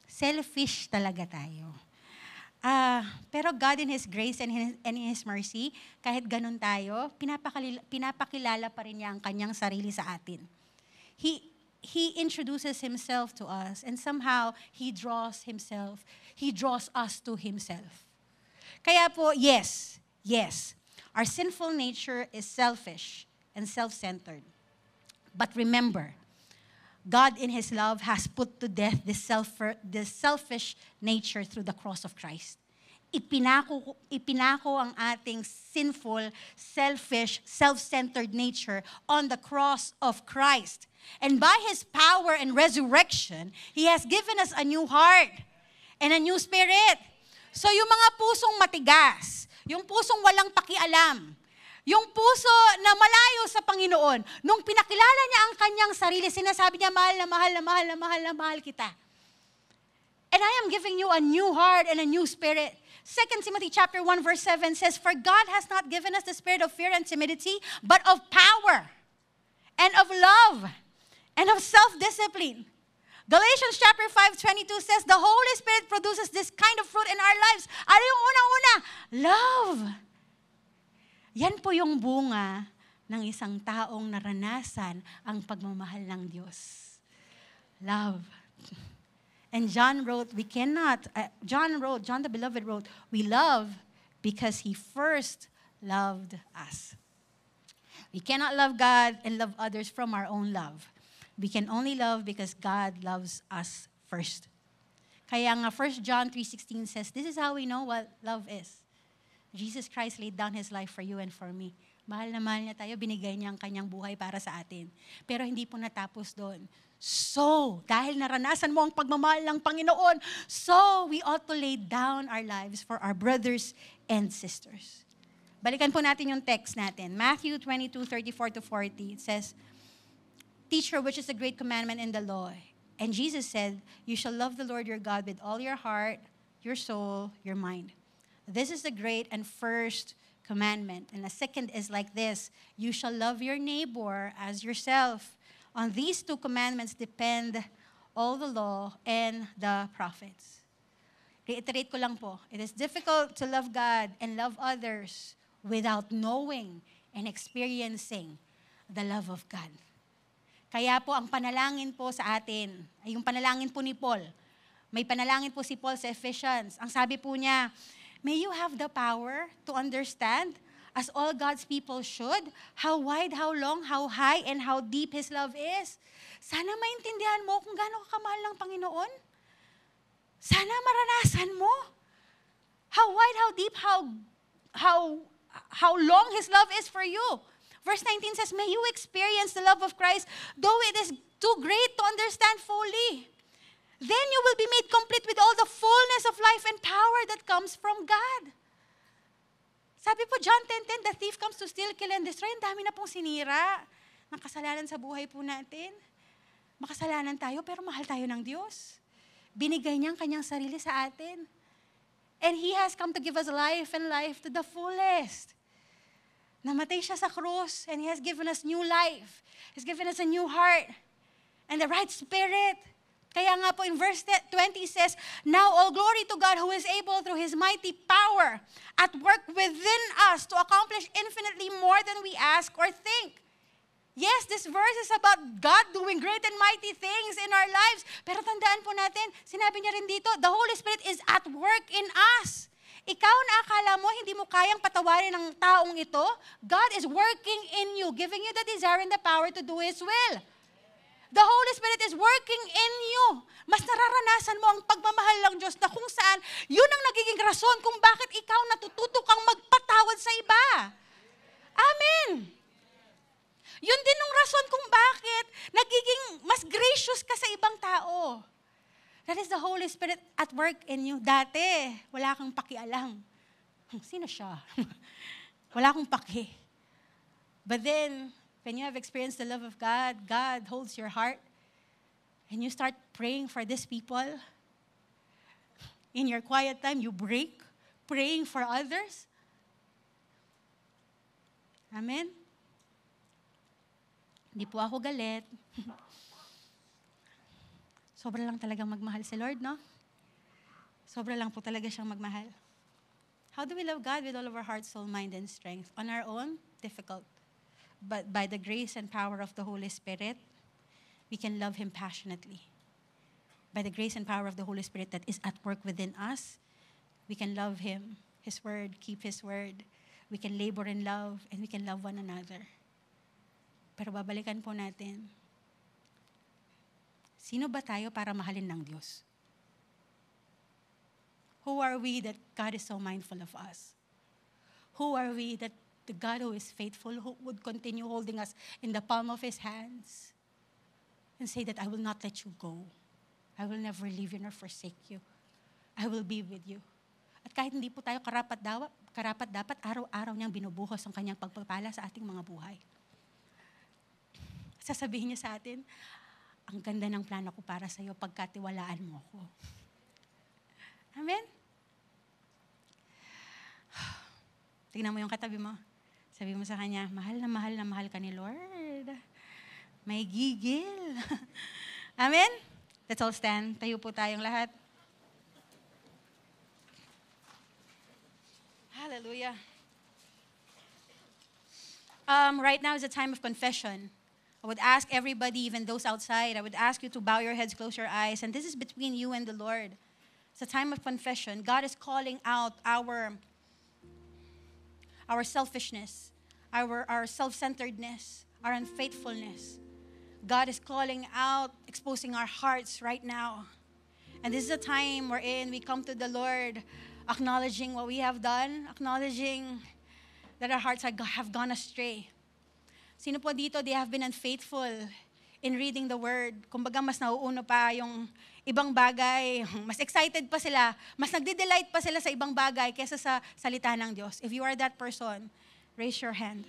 Selfish talaga tayo. Pero God in His grace and in His mercy, kahit ganun tayo, pinapakilala pa rin niya ang kanyang sarili sa atin. He introduces Himself to us and somehow He draws us to Himself. Kaya po, yes, our sinful nature is selfish and self-centered. But remember, God in His love has put to death this selfish nature through the cross of Christ. Ipinako ang ating sinful, selfish, self-centered nature on the cross of Christ. And by His power and resurrection, He has given us a new heart and a new spirit. So yung mga pusong matigas, yung pusong walang pakialam, yung puso na malayo sa Panginoon, nung pinakilala niya ang kanyang sarili, sinasabi niya, mahal na mahal kita. And I am giving you a new heart and a new spirit. 2 Timothy chapter 1 verse 7 says, For God has not given us the spirit of fear and timidity, but of power and of love and of self-discipline. Galatians chapter 5:22 says, The Holy Spirit produces this kind of fruit in our lives. Ano yung unang-una? Love. Yan po yung bunga ng isang taong naranasan ang pagmamahal ng Diyos. Love. And John the Beloved wrote, we love because He first loved us. We cannot love God and love others from our own love. We can only love because God loves us first. Kaya nga 1 John 3:16 says, this is how we know what love is. Jesus Christ laid down His life for you and for me. Mahal na mahal niya tayo, binigay niya ang kanyang buhay para sa atin. Pero hindi po natapos doon. So, dahil naranasan mo ang pagmamahal ng Panginoon, so we ought to lay down our lives for our brothers and sisters. Balikan po natin yung text natin. Matthew 22:34-40, it says, Teacher, which is the great commandment in the law? And Jesus said, you shall love the Lord your God with all your heart, your soul, your mind. This is the great and first commandment. And the second is like this, you shall love your neighbor as yourself. On these two commandments depend all the law and the prophets. Reiterate ko lang po, it is difficult to love God and love others without knowing and experiencing the love of God. Kaya po ang panalangin po sa atin, ay yung panalangin po ni Paul. May panalangin po si Paul sa Ephesians. Ang sabi po niya, may you have the power to understand, as all God's people should, how wide, how long, how high, and how deep His love is. Sana maintindihan mo kung gaano kakamahal ng Panginoon. Sana maranasan mo. How wide, how deep, how long His love is for you. Verse 19 says, may you experience the love of Christ, though it is too great to understand fully. Then you will be made complete with all the fullness of life and power that comes from God. Sabi po, John 10:10, the thief comes to steal, kill, and destroy. Ang dami na pong sinira ng kasalanan sa buhay po natin. Makasalanan tayo, pero mahal tayo ng Diyos. Binigay niya ang kanyang sarili sa atin. And He has come to give us life and life to the fullest. Namatay siya sa krus, and He has given us new life. He's given us a new heart and the right spirit. Kaya nga po in verse 20 says, now all glory to God who is able through His mighty power at work within us to accomplish infinitely more than we ask or think. Yes, this verse is about God doing great and mighty things in our lives. Pero tandaan po natin, sinabi niya rin dito, the Holy Spirit is at work in us. Ikaw na akala mo, hindi mo kayang patawarin ng taong ito, God is working in you, giving you the desire and the power to do His will. The Holy Spirit is working in you. Mas nararanasan mo ang pagmamahal ng Diyos na kung saan, yun ang nagiging rason kung bakit ikaw natututo kang magpatawad sa iba. Amen. Yun din ang rason kung bakit nagiging mas gracious ka sa ibang tao. That is the Holy Spirit at work in you. Dati, wala kang pakialam. Sino siya? Wala akong paki. But then, when you have experienced the love of God, God holds your heart, and you start praying for these people. In your quiet time, you break, praying for others. Amen? Hindi po ako galit. Sobra lang talagang magmahal si Lord, no? Sobra lang po talaga siyang magmahal. How do we love God with all of our heart, soul, mind, and strength? On our own, difficult. But by the grace and power of the Holy Spirit, we can love Him passionately. By the grace and power of the Holy Spirit that is at work within us, we can love Him, His Word, keep His Word. We can labor in love, and we can love one another. Pero babalikan po natin, sino ba tayo para mahalin ng Diyos? Who are we that God is so mindful of us? Who are we that the God who is faithful, who would continue holding us in the palm of His hands and say that I will not let you go. I will never leave you nor forsake you. I will be with you. At kahit hindi po tayo karapat dapat araw-araw niyang binubuhos ang kanyang pagpapala sa ating mga buhay. Sasabihin niya sa atin, ang ganda ng plano ko para sa iyo pagkatiwalaan mo ako. Amen? Tingnan mo yung katabi mo. Sabi mo sa kanya, mahal na mahal ka ni Lord. May gigil. Amen? Let's all stand. Tayo po tayong lahat. Hallelujah. Right now is a time of confession. I would ask everybody, even those outside, I would ask you to bow your heads, close your eyes, and this is between you and the Lord. It's a time of confession. God is calling out our selfishness, our self-centeredness, our unfaithfulness. God is calling out, exposing our hearts right now. And this is a time wherein we come to the Lord, acknowledging what we have done, acknowledging that our hearts have gone astray. Sino po dito, they have been unfaithful in reading the Word. Kumbaga, mas nauuno pa yung ibang bagay. Mas excited pa sila. Mas nagde-delight pa sila sa ibang bagay kaysa sa salita ng Diyos. If you are that person, raise your hand.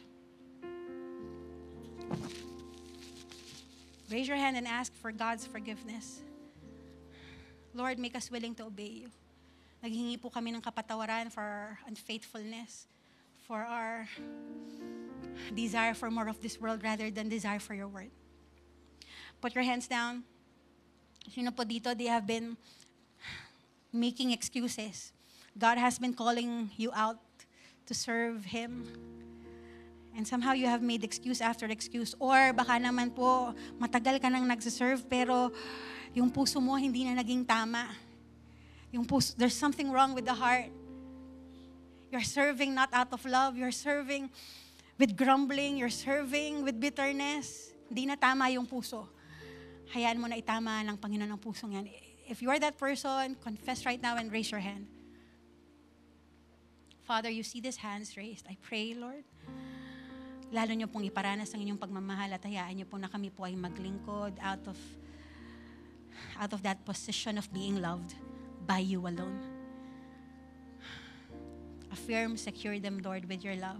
Raise your hand and ask for God's forgiveness. Lord, make us willing to obey you. Naghingi po kami ng kapatawaran for our unfaithfulness, for our desire for more of this world rather than desire for your word. Put your hands down. Sino po dito, they have been making excuses. God has been calling you out to serve Him. And somehow you have made excuse after excuse. Or baka naman po, matagal ka nang nagsiserve pero yung puso mo hindi na naging tama. Yung puso, there's something wrong with the heart. You're serving not out of love. You're serving with grumbling. You're serving with bitterness. Hindi na tama yung puso. Hayaan mo na itama ng Panginoon ang pusong yan. If you are that person, confess right now and raise your hand. Father, you see these hands raised. I pray, Lord, lalo niyo pong iparanas ang inyong pagmamahal at hayaan niyo po na kami po ay maglingkod out of that position of being loved by you alone. Affirm, secure them, Lord, with your love.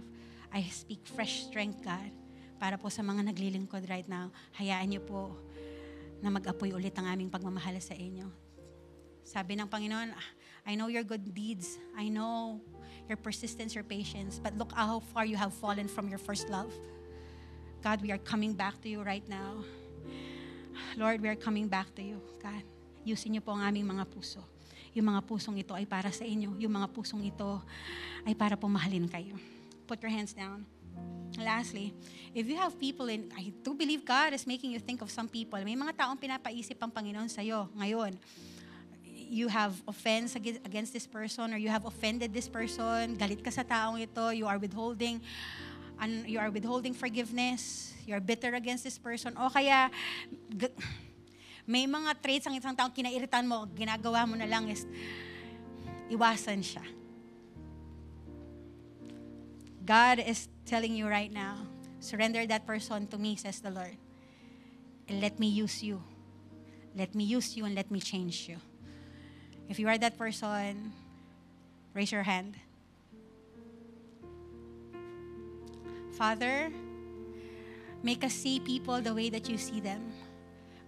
I speak fresh strength, God, para po sa mga naglilingkod right now. Hayaan niyo po na mag-apoy ulit ang aming pagmamahal sa inyo. Sabi ng Panginoon, I know your good deeds. I know your persistence, your patience. But look how far you have fallen from your first love. God, we are coming back to you right now. Lord, we are coming back to you. God, yusin niyo po ang aming mga puso. Yung mga pusong ito ay para sa inyo. Yung mga pusong ito ay para po mahalin kayo. Put your hands down. Lastly, if you have people I do believe God is making you think of some people. May mga taong pinapaisip ang Panginoon sa'yo ngayon. You have offense against this person or you have offended this person. Galit ka sa taong ito. You are withholding forgiveness. You are bitter against this person. O kaya, may mga traits ang isang taong kinairitan mo, ginagawa mo na lang is iwasan siya. God is telling you right now, surrender that person to me, says the Lord. And let me use you. Let me use you and let me change you. If you are that person, raise your hand. Father, make us see people the way that you see them.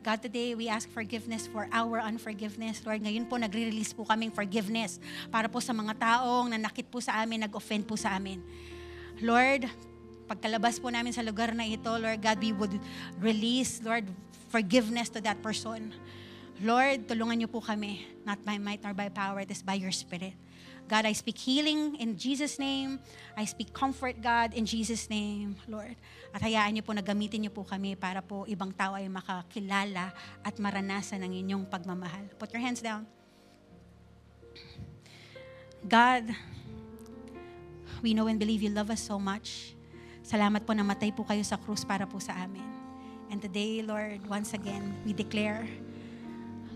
God, today we ask forgiveness for our unforgiveness. Lord, ngayon po nagre-release po kaming forgiveness para po sa mga taong nanakit po sa amin, nag-offend po sa amin. Lord, pagkalabas po namin sa lugar na ito, Lord God, we would release, Lord, forgiveness to that person. Lord, tulungan niyo po kami, not by might nor by power, it is by your Spirit. God, I speak healing in Jesus' name. I speak comfort, God, in Jesus' name, Lord. At hayaan niyo po na gamitin niyo po kami para po ibang tao ay makakilala at maranasan ang inyong pagmamahal. Put your hands down. God, we know and believe you love us so much. Salamat po na matay po kayo sa krus para po sa amin. And today, Lord, once again, we declare,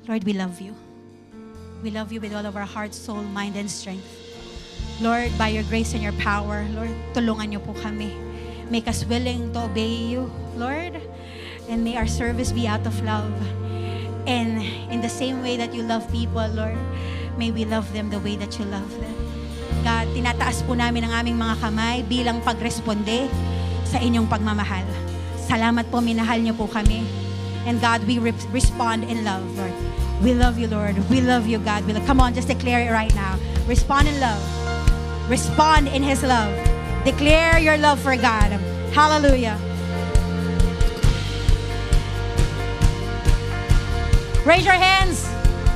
Lord, we love you. We love you with all of our heart, soul, mind, and strength. Lord, by your grace and your power, Lord, tulungan niyo po kami. Make us willing to obey you, Lord. And may our service be out of love. And in the same way that you love people, Lord, may we love them the way that you love them. God, tinataas po namin ang aming mga kamay bilang pagresponde sa inyong pagmamahal. Salamat po, minahal niyo po kami. And God, we respond in love, Lord. We love you, Lord. We love you, God. Come on, just declare it right now. Respond in love. Respond in His love. Declare your love for God. Hallelujah. Raise your hands.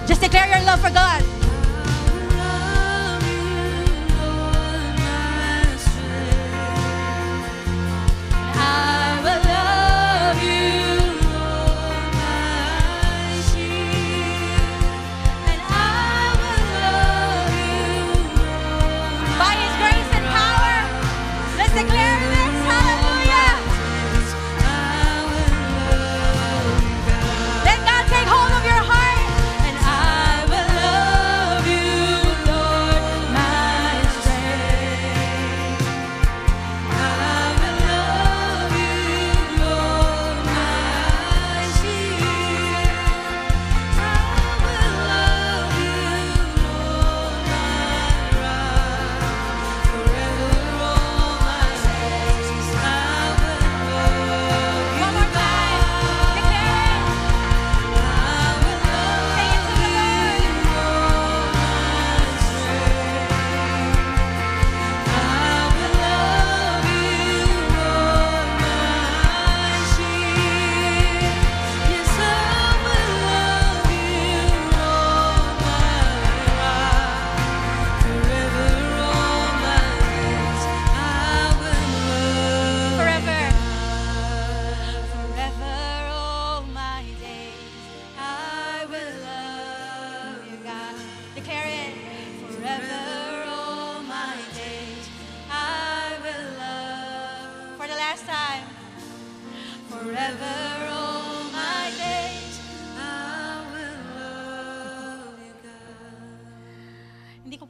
Just declare your love for God. Let God take hold of your heart. And I will love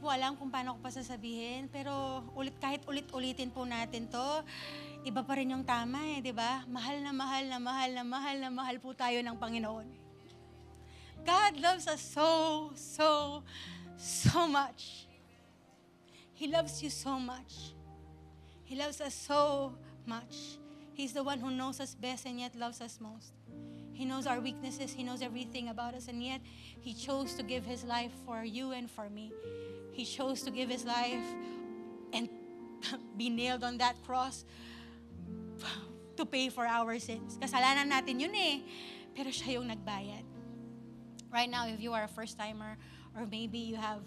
po alam kung paano ko pa sasabihin, pero kahit ulit-ulitin po natin to, iba pa rin yung tama eh, di ba? Mahal na mahal na mahal na mahal na mahal po tayo ng Panginoon. God loves us so, so, so much. He loves you so much. He loves us so much. He's the one who knows us best and yet loves us most. He knows our weaknesses. He knows everything about us. And yet, He chose to give His life for you and for me. He chose to give His life and be nailed on that cross to pay for our sins. Kasalanan natin yun eh. Pero siya yung nagbayad. Right now, if you are a first-timer, or maybe you have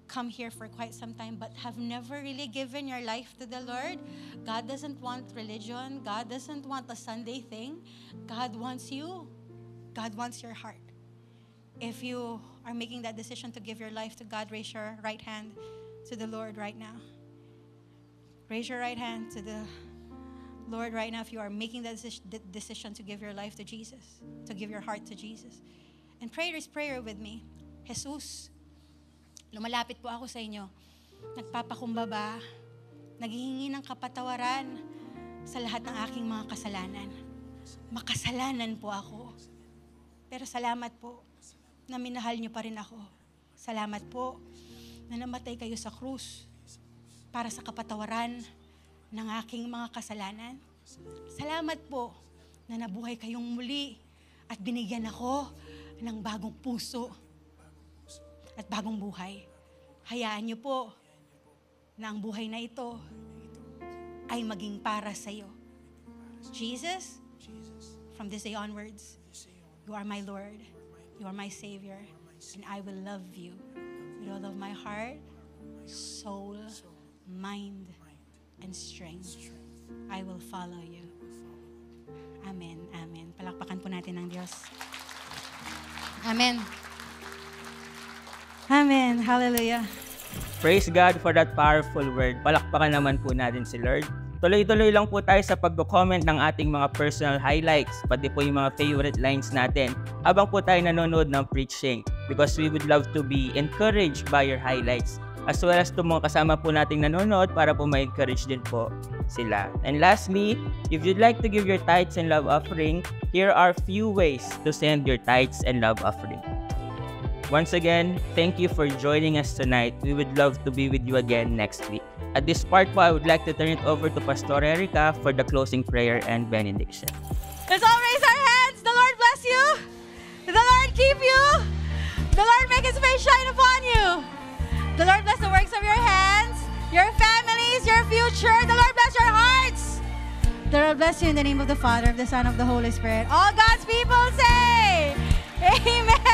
come here for quite some time but have never really given your life to the Lord, God doesn't want religion. God doesn't want a Sunday thing. God wants you. God wants your heart. If you are making that decision to give your life to God, raise your right hand to the Lord right now. Raise your right hand to the Lord right now if you are making that decision to give your life to Jesus, to give your heart to Jesus. And pray this prayer with me. Jesus, lumalapit po ako sa inyo. Nagpapakumbaba, naghihingi ng kapatawaran sa lahat ng aking mga kasalanan. Makasalanan po ako. Pero salamat po na minahal niyo pa rin ako. Salamat po na namatay kayo sa krus para sa kapatawaran ng aking mga kasalanan. Salamat po na nabuhay kayong muli at binigyan ako ng bagong puso at bagong buhay. Hayaan niyo po na ang buhay na ito ay maging para sa iyo. Jesus, from this day onwards, you are my Lord, you are my Savior, and I will love you with all of my heart, soul, mind, and strength. I will follow you. Amen, amen. Palakpakan po natin ang Diyos. Amen. Amen. Hallelujah. Praise God for that powerful word. Palakpakan naman po natin si Lord. Tuloy-tuloy lang po tayo sa pag-comment ng ating mga personal highlights, pati po yung mga favorite lines natin habang po tayo nanonood ng preaching, because we would love to be encouraged by your highlights, as well as itong mga kasama po nating nanonood para po ma-encourage din po sila. And lastly, if you'd like to give your tithes and love offering, here are few ways to send your tithes and love offering. Once again, thank you for joining us tonight. We would love to be with you again next week. At this part po, I would like to turn it over to Pastor Erica for the closing prayer and benediction. Let's all raise our hands. The Lord bless you. The Lord keep you. The Lord make His face shine upon you. The Lord bless the works of your hands, your families, your future. The Lord bless your hearts. The Lord bless you in the name of the Father, of the Son, of the Holy Spirit. All God's people say, Amen.